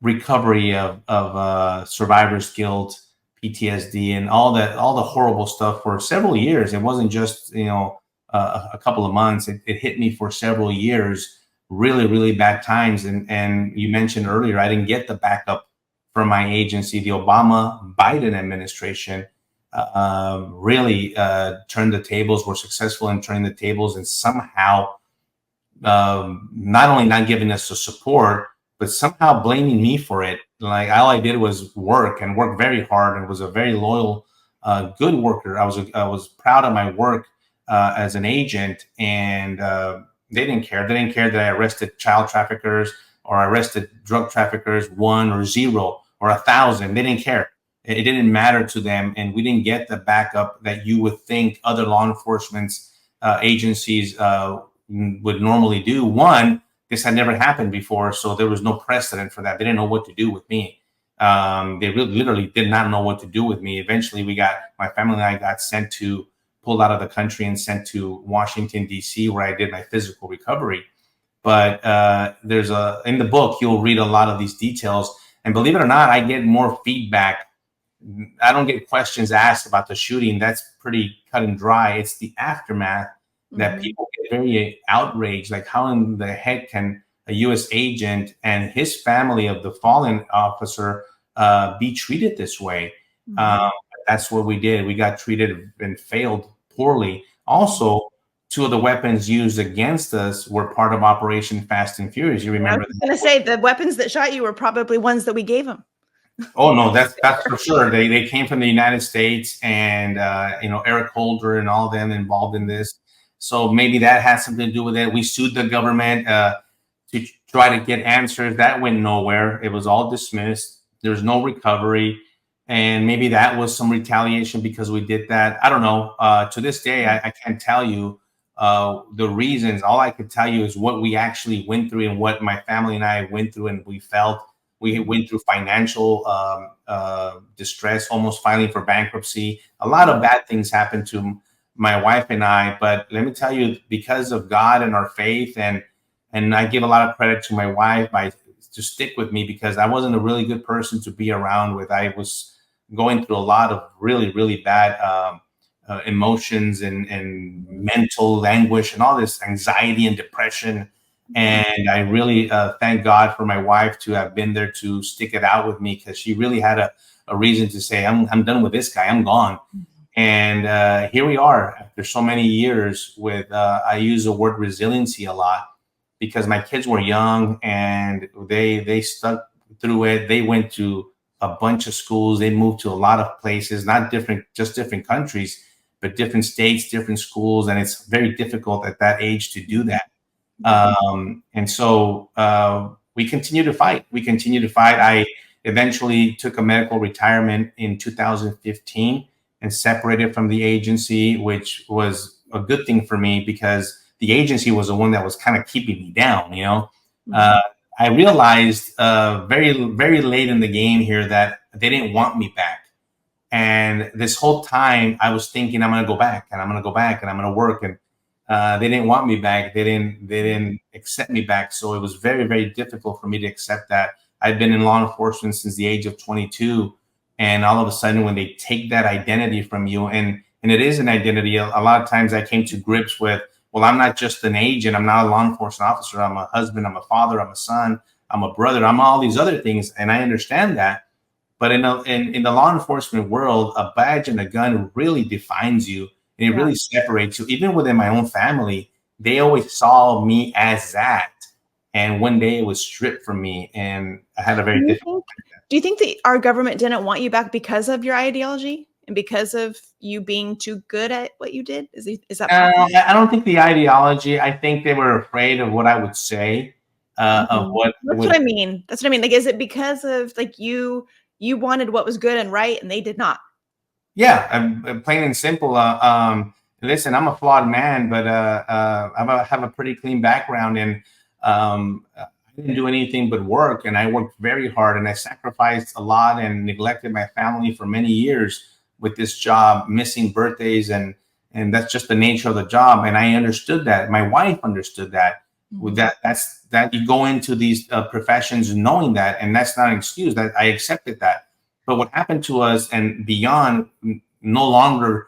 recovery of survivor's guilt, PTSD, and all the horrible stuff for several years. It wasn't just a couple of months. It hit me for several years. Really, really bad times. And you mentioned earlier, I didn't get the backup from my agency. The Obama-Biden administration really turned the tables, were successful in turning the tables, and somehow not only not giving us the support, but somehow blaming me for it. Like, all I did was work very hard, and was a very loyal, good worker. I was proud of my work as an agent, and they didn't care. They didn't care that I arrested child traffickers or arrested drug traffickers, 1 or 0 or 1,000. They didn't care. It didn't matter to them, and we didn't get the backup that you would think other law enforcement agencies would normally do. One, this had never happened before, so there was no precedent for that. They didn't know what to do with me. They really, literally did not know what to do with me. Eventually, my family and I got pulled out of the country and sent to Washington, D.C., where I did my physical recovery. But in the book, you'll read a lot of these details. And believe it or not, I get more feedback. I don't get questions asked about the shooting. That's pretty cut and dry. It's the aftermath that people get very outraged. Like, how in the heck can a U.S. agent and his family of the fallen officer be treated this way? That's what we did. We got treated and failed poorly. Also, two of the weapons used against us were part of Operation Fast and Furious. You remember? I was going to say the weapons that shot you were probably ones that we gave them. Oh no, that's for sure. They came from the United States, and Eric Holder and all of them involved in this. So maybe that has something to do with it. We sued the government to try to get answers. That went nowhere. It was all dismissed. There's no recovery. And maybe that was some retaliation because we did that. I don't know. To this day, I can't tell you the reasons. All I could tell you is what we actually went through and what my family and I went through, and we felt. We went through financial distress, almost filing for bankruptcy. A lot of bad things happened to my wife and I. But let me tell you, because of God and our faith, and I give a lot of credit to my wife to stick with me, because I wasn't a really good person to be around with. I was going through a lot of really, really bad emotions and mental anguish and all this anxiety and depression. And I really thank God for my wife to have been there to stick it out with me, because she really had a reason to say, I'm done with this guy. I'm gone. And here we are after so many years with, I use the word resiliency a lot, because my kids were young and they stuck through it. They went to a bunch of schools. They moved to a lot of places, not just different countries, but different states, different schools. And it's very difficult at that age to do that. And so we continue to fight. I eventually took a medical retirement in 2015 and separated from the agency, which was a good thing for me, because the agency was the one that was kind of keeping me down. I realized very, very late in the game here that they didn't want me back. And this whole time I was thinking, I'm going to go back and I'm going to go back and I'm going to work. And they didn't want me back. They didn't accept me back. So it was very, very difficult for me to accept that. I've been in law enforcement since the age of 22. And all of a sudden, when they take that identity from you, and it is an identity, a lot of times I came to grips with, well, I'm not just an agent. I'm not a law enforcement officer. I'm a husband. I'm a father. I'm a son. I'm a brother. I'm all these other things. And I understand that. But in the law enforcement world, a badge and a gun really defines you. And it really separates you. Even within my own family, they always saw me as that. And one day it was stripped from me. And I had a very difficult time. Do you think that our government didn't want you back because of your ideology and because of you being too good at what you did? Is that possible? I don't think the ideology. I think they were afraid of what I would say. Of what. That's what I mean. That's what I mean. Like, is it because of like you wanted what was good and right, and they did not? Yeah, I'm plain and simple. Listen, I'm a flawed man, but I have a pretty clean background, and I didn't do anything but work, and I worked very hard, and I sacrificed a lot and neglected my family for many years with this job, missing birthdays, and that's just the nature of the job. And I understood that. My wife understood that. With that you go into these professions knowing that, and that's not an excuse. That I accepted that. But what happened to us and beyond no longer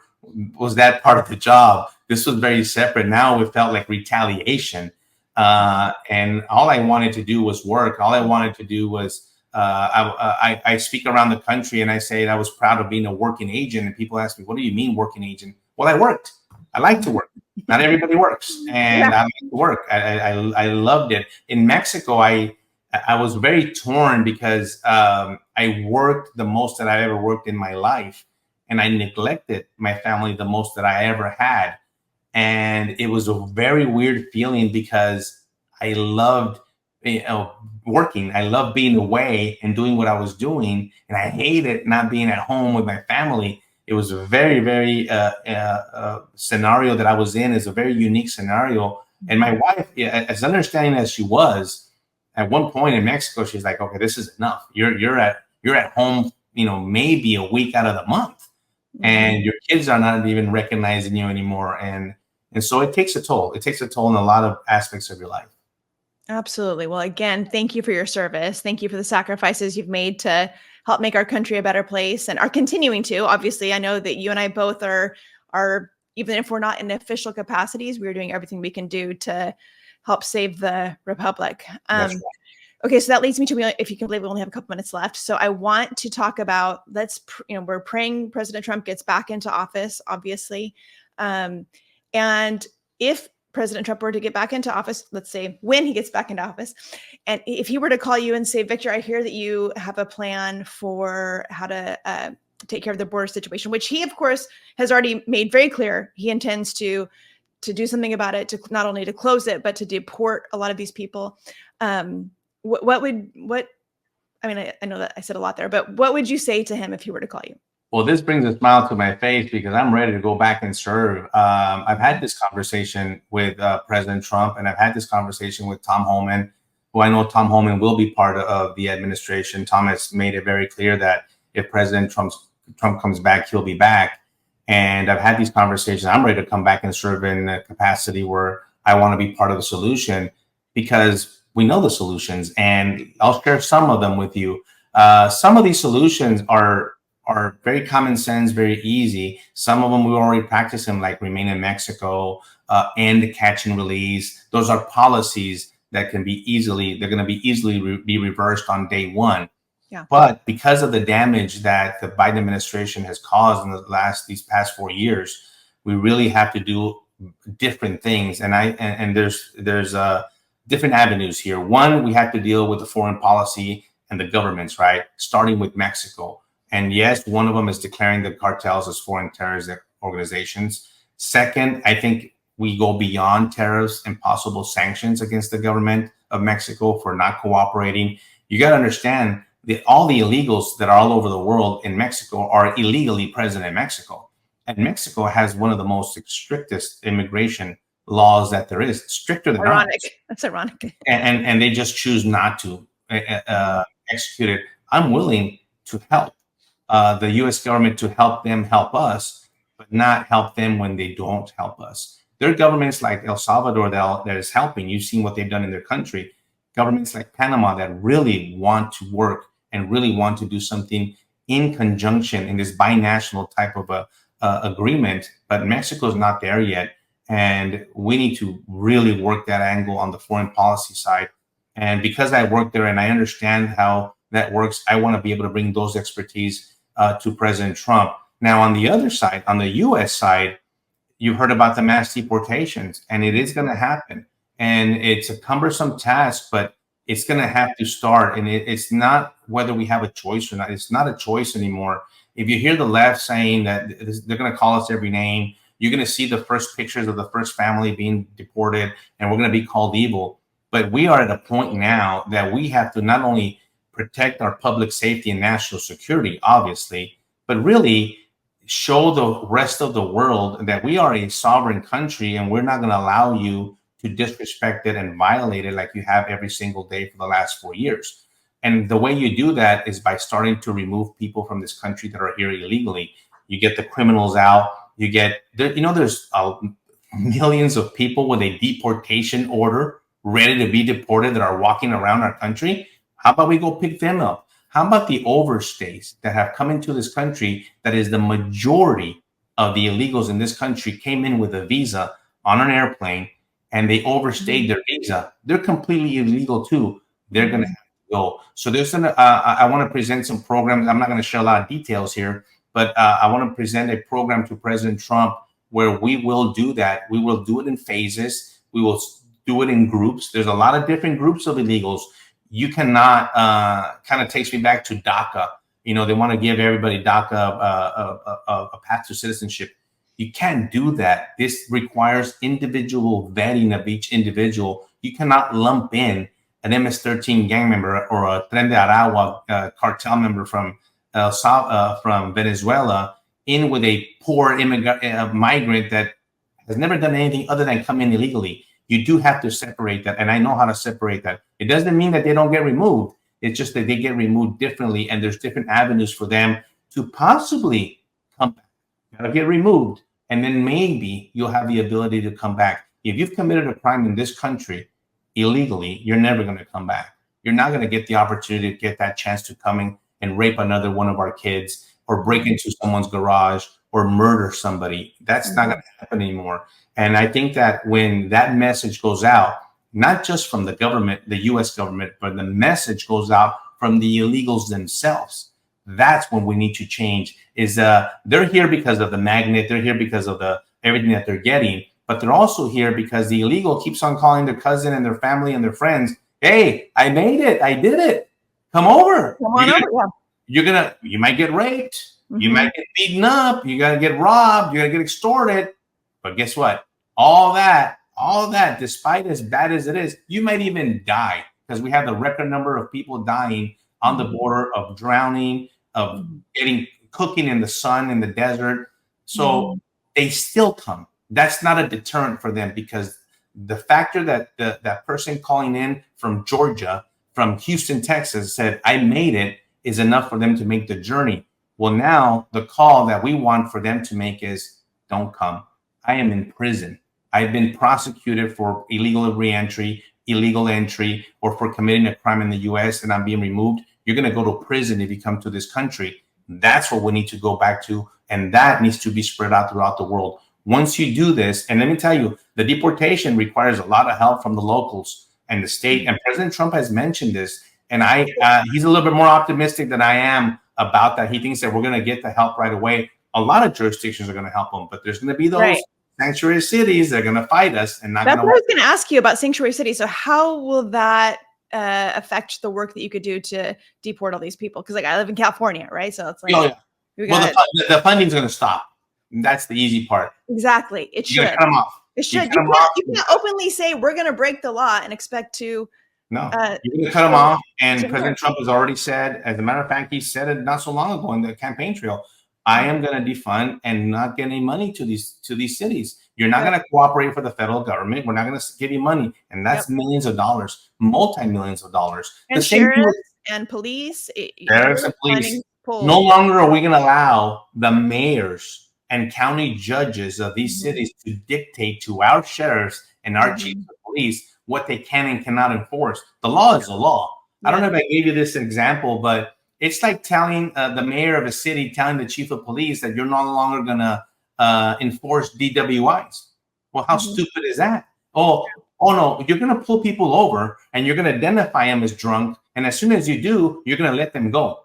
was that part of the job. This was very separate. Now it felt like retaliation. And all I wanted to do was work. All I wanted to do was, I speak around the country and I say I was proud of being a working agent. And people ask me, what do you mean working agent? Well, I worked. I like to work. Not everybody works. And I like to work. I loved it. In Mexico, I was very torn because I worked the most that I ever worked in my life, and I neglected my family the most that I ever had. And it was a very weird feeling because I loved working. I loved being away and doing what I was doing, and I hated not being at home with my family. It was a very, very scenario that I was in. Is a very unique scenario. And my wife, as understanding as she was, at one point in Mexico, she's like, okay, this is enough. You're at home, maybe a week out of the month, and your kids are not even recognizing you anymore. And so it takes a toll. It takes a toll in a lot of aspects of your life. Absolutely. Well, again, thank you for your service. Thank you for the sacrifices you've made to help make our country a better place and are continuing to. Obviously, I know that you and I both are even if we're not in official capacities, we're doing everything we can do to help save the republic. That's right. Okay, so that leads me to, if you can believe, we only have a couple minutes left. So I want to talk about, we're praying President Trump gets back into office, obviously. And if President Trump were to get back into office, let's say when he gets back into office, and if he were to call you and say, Victor, I hear that you have a plan for how to take care of the border situation, which he, of course, has already made very clear he intends to do something about it, to not only to close it, but to deport a lot of these people. I mean, I know that I said a lot there, but what would you say to him if he were to call you? Well, this brings a smile to my face because I'm ready to go back and serve. I've had this conversation with President Trump, and I've had this conversation with Tom Homeland, who I know Tom Homeland will be part of the administration. Tom has made it very clear that if President Trump comes back, he'll be back. And I've had these conversations. I'm ready to come back and serve in a capacity where I want to be part of the solution, because we know the solutions, and I'll share some of them with you. Some of these solutions are very common sense, very easy. Some of them we already practice them, like remain in Mexico, and catch and release. Those are policies that can be they're going to be easily be reversed on day one. Yeah. But because of the damage that the Biden administration has caused in these past 4 years, we really have to do different things. And there's different avenues here. One, we have to deal with the foreign policy and the governments, right? Starting with Mexico. And yes, one of them is declaring the cartels as foreign terrorist organizations. Second, I think we go beyond tariffs and possible sanctions against the government of Mexico for not cooperating. You got to understand that all the illegals that are all over the world in Mexico are illegally present in Mexico. And Mexico has one of the most strictest immigration laws that there is, stricter than ironic. ours. That's ironic. And they just choose not to execute it. I'm willing to help the U.S. government to help them help us, but not help them when they don't help us. There are governments like El Salvador that is helping. You've seen what they've done in their country. Governments like Panama that really want to work and really want to do something in conjunction in this binational type of agreement, but Mexico is not there yet. And we need to really work that angle on the foreign policy side. And because I work there and I understand how that works, I want to be able to bring those expertise to President Trump. Now, on the other side, on the U.S. side, you've heard about the mass deportations, and it is going to happen. And it's a cumbersome task, but it's going to have to start. And it's not whether we have a choice or not. It's not a choice anymore. If you hear the left saying that they're going to call us every name, you're going to see the first pictures of the first family being deported, and we're going to be called evil. But we are at a point now that we have to not only protect our public safety and national security, obviously, but really show the rest of the world that we are a sovereign country and we're not going to allow you to disrespect it and violate it like you have every single day for the last 4 years. And the way you do that is by starting to remove people from this country that are here illegally. You get the criminals out. You get, there's millions of people with a deportation order ready to be deported that are walking around our country. How about we go pick them up? How about the overstays that have come into this country? That is the majority of the illegals in this country came in with a visa on an airplane and they overstayed their visa. They're completely illegal too. They're going to have to go. So I want to present some programs. I'm not going to share a lot of details here, but I want to present a program to President Trump where we will do that. We will do it in phases. We will do it in groups. There's a lot of different groups of illegals. You cannot, kind of takes me back to DACA. They want to give everybody DACA a path to citizenship. You can't do that. This requires individual vetting of each individual. You cannot lump in an MS-13 gang member or a Tren de Aragua cartel member from Venezuela in with a poor migrant that has never done anything other than come in illegally. You do have to separate that, and I know how to separate that. It doesn't mean that they don't get removed. It's just that they get removed differently, and there's different avenues for them to possibly come back. Gotta get removed, and then maybe you'll have the ability to come back. If you've committed a crime in this country, illegally, you're never going to come back. You're not going to get the opportunity to get that chance to come in and rape another one of our kids or break into someone's garage or murder somebody. That's not going to happen anymore. And I think that when that message goes out, not just from the government, the US government, but the message goes out from the illegals themselves, that's when we need to change. Is they're here because of the magnet, they're here because of the everything that they're getting, but they're also here because the illegal keeps on calling their cousin and their family and their friends, hey, I made it, I did it, come over. Come on over. You might get raped, you might get beaten up, you're gonna get robbed, you're gonna get extorted. But guess what? All that, despite as bad as it is, you might even die, because we have the record number of people dying on the border, of drowning, of cooking in the sun in the desert. So they still come. That's not a deterrent for them, because the factor that that person calling in from Georgia, from Houston, Texas, said, I made it, is enough for them to make the journey. Well, now the call that we want for them to make is, don't come. I am in prison. I've been prosecuted for illegal reentry, illegal entry, or for committing a crime in the US, and I'm being removed. You're going to go to prison if you come to this country. That's what we need to go back to. And that needs to be spread out throughout the world. Once you do this, and let me tell you, the deportation requires a lot of help from the locals and the state. And President Trump has mentioned this. And he's a little bit more optimistic than I am about that. He thinks that we're going to get the help right away. A lot of jurisdictions are going to help them, but there's going to be those sanctuary cities that are going to fight us. And not that's what I was going to ask you about sanctuary cities. So how will that affect the work that you could do to deport all these people? Because like I live in California, right? So it's like, the funding's going to stop. That's the easy part. Exactly. It should. Cut them off. It should. You can't openly say we're going to break the law and expect to. No, you're going to cut them off. And President Trump has already said, as a matter of fact, he said it not so long ago in the campaign trail, I am going to defund and not get any money to these cities. You're not going to cooperate for the federal government. We're not going to give you money. And that's millions of dollars, multi-millions of dollars. And sheriffs and police. Sheriffs and police. No longer are we going to allow the mayors and county judges of these cities to dictate to our sheriffs and our chiefs of police what they can and cannot enforce. The law is the law. I don't know if I gave you this example, but it's like telling the mayor of a city, telling the chief of police that you're no longer going to enforce DWIs. Well, how stupid is that? Oh no, you're going to pull people over and you're going to identify them as drunk. And as soon as you do, you're going to let them go.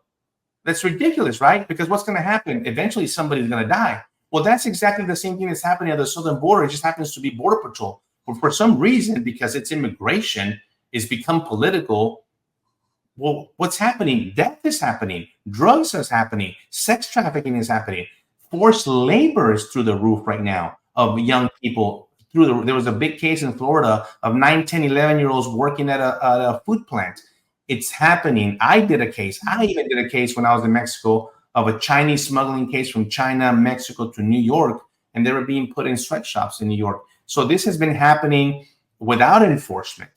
That's ridiculous, right? Because what's going to happen? Eventually somebody's going to die. Well, that's exactly the same thing that's happening at the southern border. It just happens to be Border Patrol. But for some reason, because it's immigration, it's become political. Well, what's happening? Death is happening. Drugs is happening. Sex trafficking is happening. Forced labor is through the roof right now of young people. There was a big case in Florida of 9, 10, 11-year-olds working at a food plant. It's happening. I even did a case when I was in Mexico of a Chinese smuggling case from China, Mexico to New York, and they were being put in sweatshops in New York. So this has been happening without enforcement.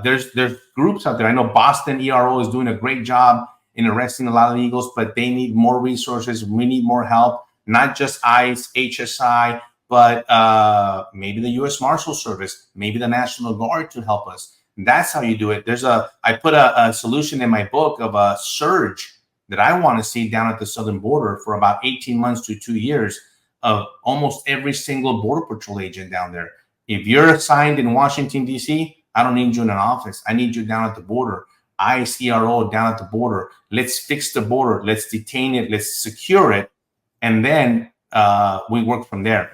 There's groups out there. I know Boston ERO is doing a great job in arresting a lot of illegals, but they need more resources. We need more help, not just ICE, HSI, but maybe the U.S. Marshal Service, maybe the National Guard to help us. That's how you do it. I put a solution in my book of a surge that I want to see down at the southern border for about 18 months to 2 years of almost every single Border Patrol agent down there. If you're assigned in Washington, D.C., I don't need you in an office. I need you down at the border. ICRO down at the border. Let's fix the border. Let's detain it. Let's secure it. And then we work from there.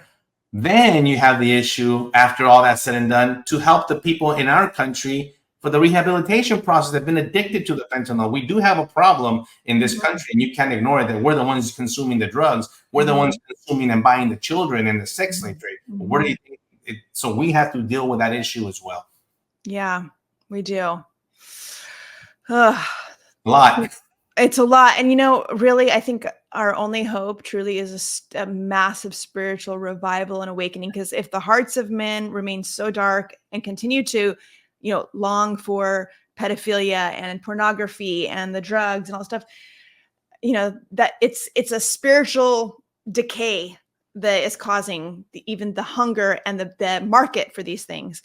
Then you have the issue, after all that's said and done, to help the people in our country for the rehabilitation process that have been addicted to the fentanyl. We do have a problem in this country, and you can't ignore it, that we're the ones consuming the drugs. We're the ones consuming and buying the children and the sex slave trade. Where do you think so we have to deal with that issue as well. Yeah, we do. A lot. It's a lot. And, really, I think our only hope truly is a massive spiritual revival and awakening. Because if the hearts of men remain so dark and continue to, long for pedophilia and pornography and the drugs and all that stuff, that it's a spiritual decay that is causing even the hunger and the market for these things.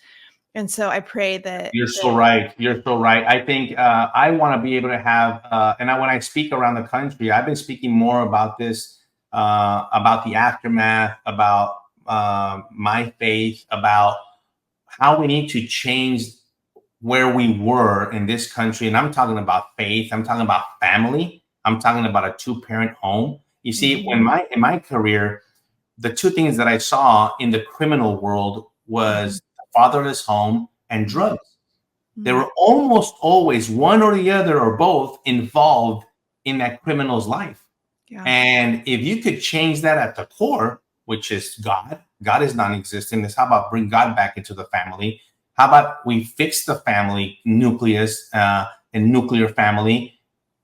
And so I pray that You're so right. You're so right. I think I want to be able to have, when I speak around the country, I've been speaking more about this, about the aftermath, about my faith, about how we need to change where we were in this country. And I'm talking about faith. I'm talking about family. I'm talking about a two-parent home. You see, Mhm. in my career, the two things that I saw in the criminal world was the fatherless home and drugs. They were almost always one or the other or both involved in that criminal's life. Yeah. And if you could change that at the core, which is God is non-existent. It's how about bring God back into the family? How about we fix the family nucleus and nuclear family?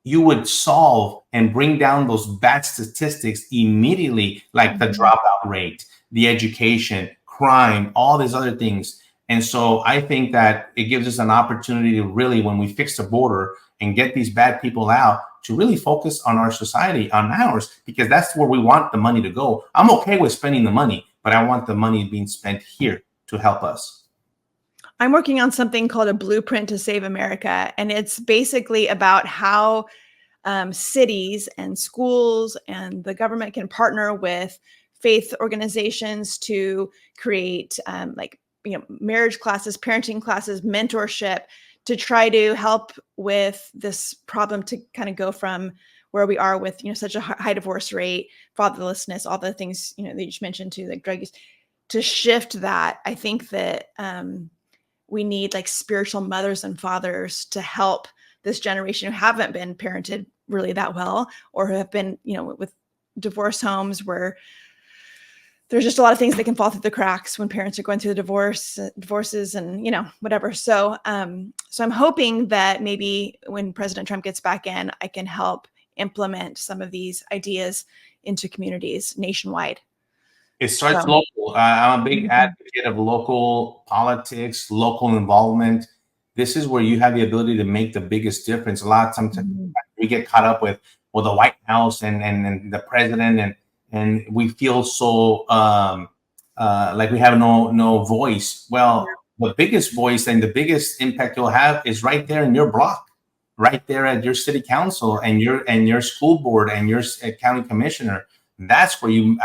You would solve and bring down those bad statistics immediately, like the dropout rate, the education, crime, all these other things. And so I think that it gives us an opportunity to really, when we fix the border and get these bad people out, to really focus on our society, on ours, because that's where we want the money to go. I'm okay with spending the money, but I want the money being spent here to help us. I'm working on something called a blueprint to save America. And it's basically about how cities and schools and the government can partner with faith organizations to create marriage classes, parenting classes, mentorship, to try to help with this problem, to kind of go from where we are with such a high divorce rate, fatherlessness, all the things that you just mentioned too, like drug use, to shift that. I think that we need like spiritual mothers and fathers to help this generation who haven't been parented really that well, or who have been, with divorce homes where there's just a lot of things that can fall through the cracks when parents are going through the divorces and, whatever. So, so I'm hoping that maybe when President Trump gets back in, I can help implement some of these ideas into communities nationwide. It starts local. I'm a big advocate of local politics, local involvement. This is where you have the ability to make the biggest difference. A lot of times we get caught up with the White House and the president, and we feel so like we have no voice. Well, the biggest voice and the biggest impact you'll have is right there in your block, right there at your city council and your school board and your county commissioner. That's where you.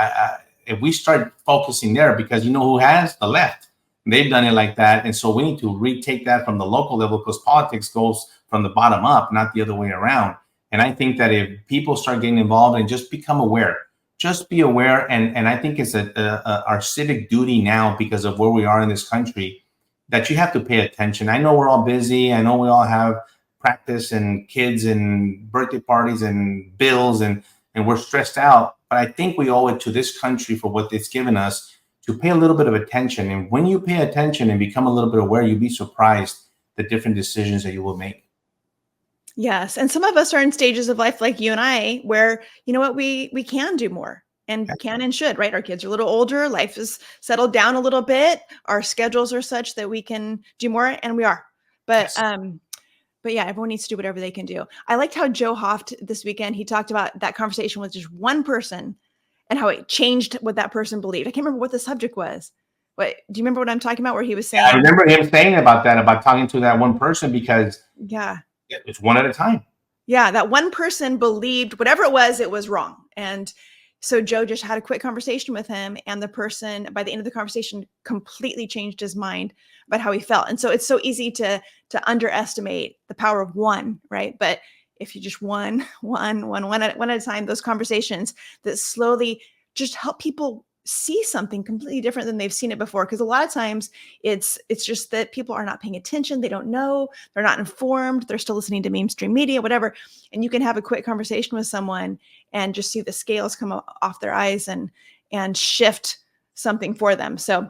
If we start focusing there, because who has the left, they've done it like that. And so we need to retake that from the local level, because politics goes from the bottom up, not the other way around. And I think that if people start getting involved and just become aware, just be aware. And I think it's our civic duty now, because of where we are in this country, that you have to pay attention. I know we're all busy. I know we all have practice and kids and birthday parties and bills and we're stressed out. But I think we owe it to this country for what it's given us to pay a little bit of attention. And when you pay attention and become a little bit aware, you'll be surprised the different decisions that you will make. Yes. And some of us are in stages of life like you and I, where, we can do more and can and should, right? Our kids are a little older. Life is settled down a little bit. Our schedules are such that we can do more, and we are. But, yes. But yeah, everyone needs to do whatever they can do. I liked how Joe Hoft this weekend, he talked about that conversation with just one person and how it changed what that person believed. I can't remember what the subject was. Do you remember what I'm talking about? Where he was saying, I remember him saying about talking to that one person, because it's one at a time. Yeah, that one person believed whatever it was wrong. And so Joe just had a quick conversation with him, and the person, by the end of the conversation, completely changed his mind about how he felt. And so it's so easy to underestimate the power of one, right? But if you just one at a time, those conversations that slowly just help people see something completely different than they've seen it before. Because a lot of times it's just that people are not paying attention. They don't know. They're not informed. They're still listening to mainstream media, whatever. And you can have a quick conversation with someone and just see the scales come off their eyes and shift something for them. So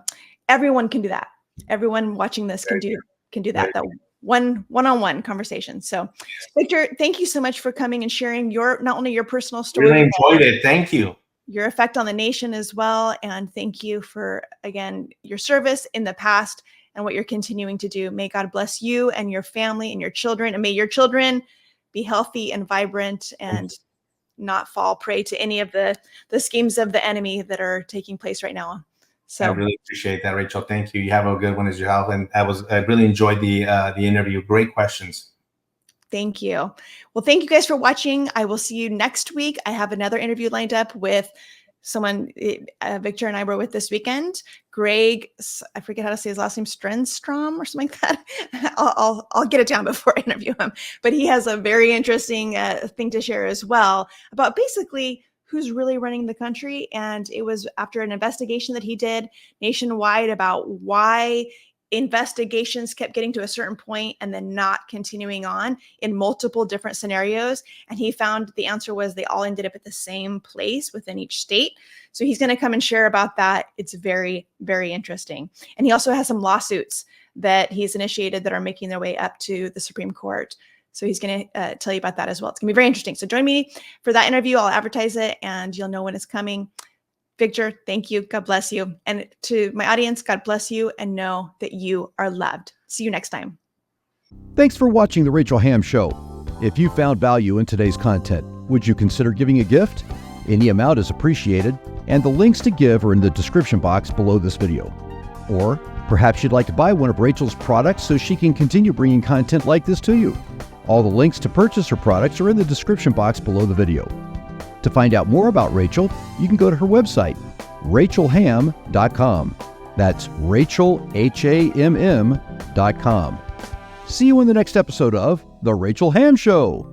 everyone can do that. Everyone watching this can do that. That one-on-one conversation. So Victor, thank you so much for coming and sharing not only your personal story. Really enjoyed it. Thank you. Your effect on the nation as well. And thank you for, again, your service in the past and what you're continuing to do. May God bless you and your family and your children. And may your children be healthy and vibrant and not fall prey to any of the schemes of the enemy that are taking place right now. So I really appreciate that, Rachel. Thank you. You have a good one as your health. And I really enjoyed the interview. Great questions. thank you. Well, thank you guys for watching. I will see you next week. I have another interview lined up with someone Victor and I were with this weekend. Greg, I forget how to say his last name, Strenstrom or something like that. I'll get it down before I interview him. But he has a very interesting thing to share as well about basically who's really running the country. And it was after an investigation that he did nationwide about why investigations kept getting to a certain point and then not continuing on in multiple different scenarios. And he found the answer was they all ended up at the same place within each state. So he's going to come and share about that. It's very, very interesting. And he also has some lawsuits that he's initiated that are making their way up to the Supreme Court. So he's going to tell you about that as well. It's going to be very interesting. So join me for that interview. I'll advertise it and you'll know when it's coming. Victor, thank you. God bless you. And to my audience, God bless you and know that you are loved. See you next time. Thanks for watching The Rachel Hamm Show. If you found value in today's content, would you consider giving a gift? Any amount is appreciated, and the links to give are in the description box below this video. Or perhaps you'd like to buy one of Rachel's products so she can continue bringing content like this to you. All the links to purchase her products are in the description box below the video. To find out more about Rachel, you can go to her website, rachelhamm.com. That's Rachel, Hamm.com. See you in the next episode of The Rachel Hamm Show.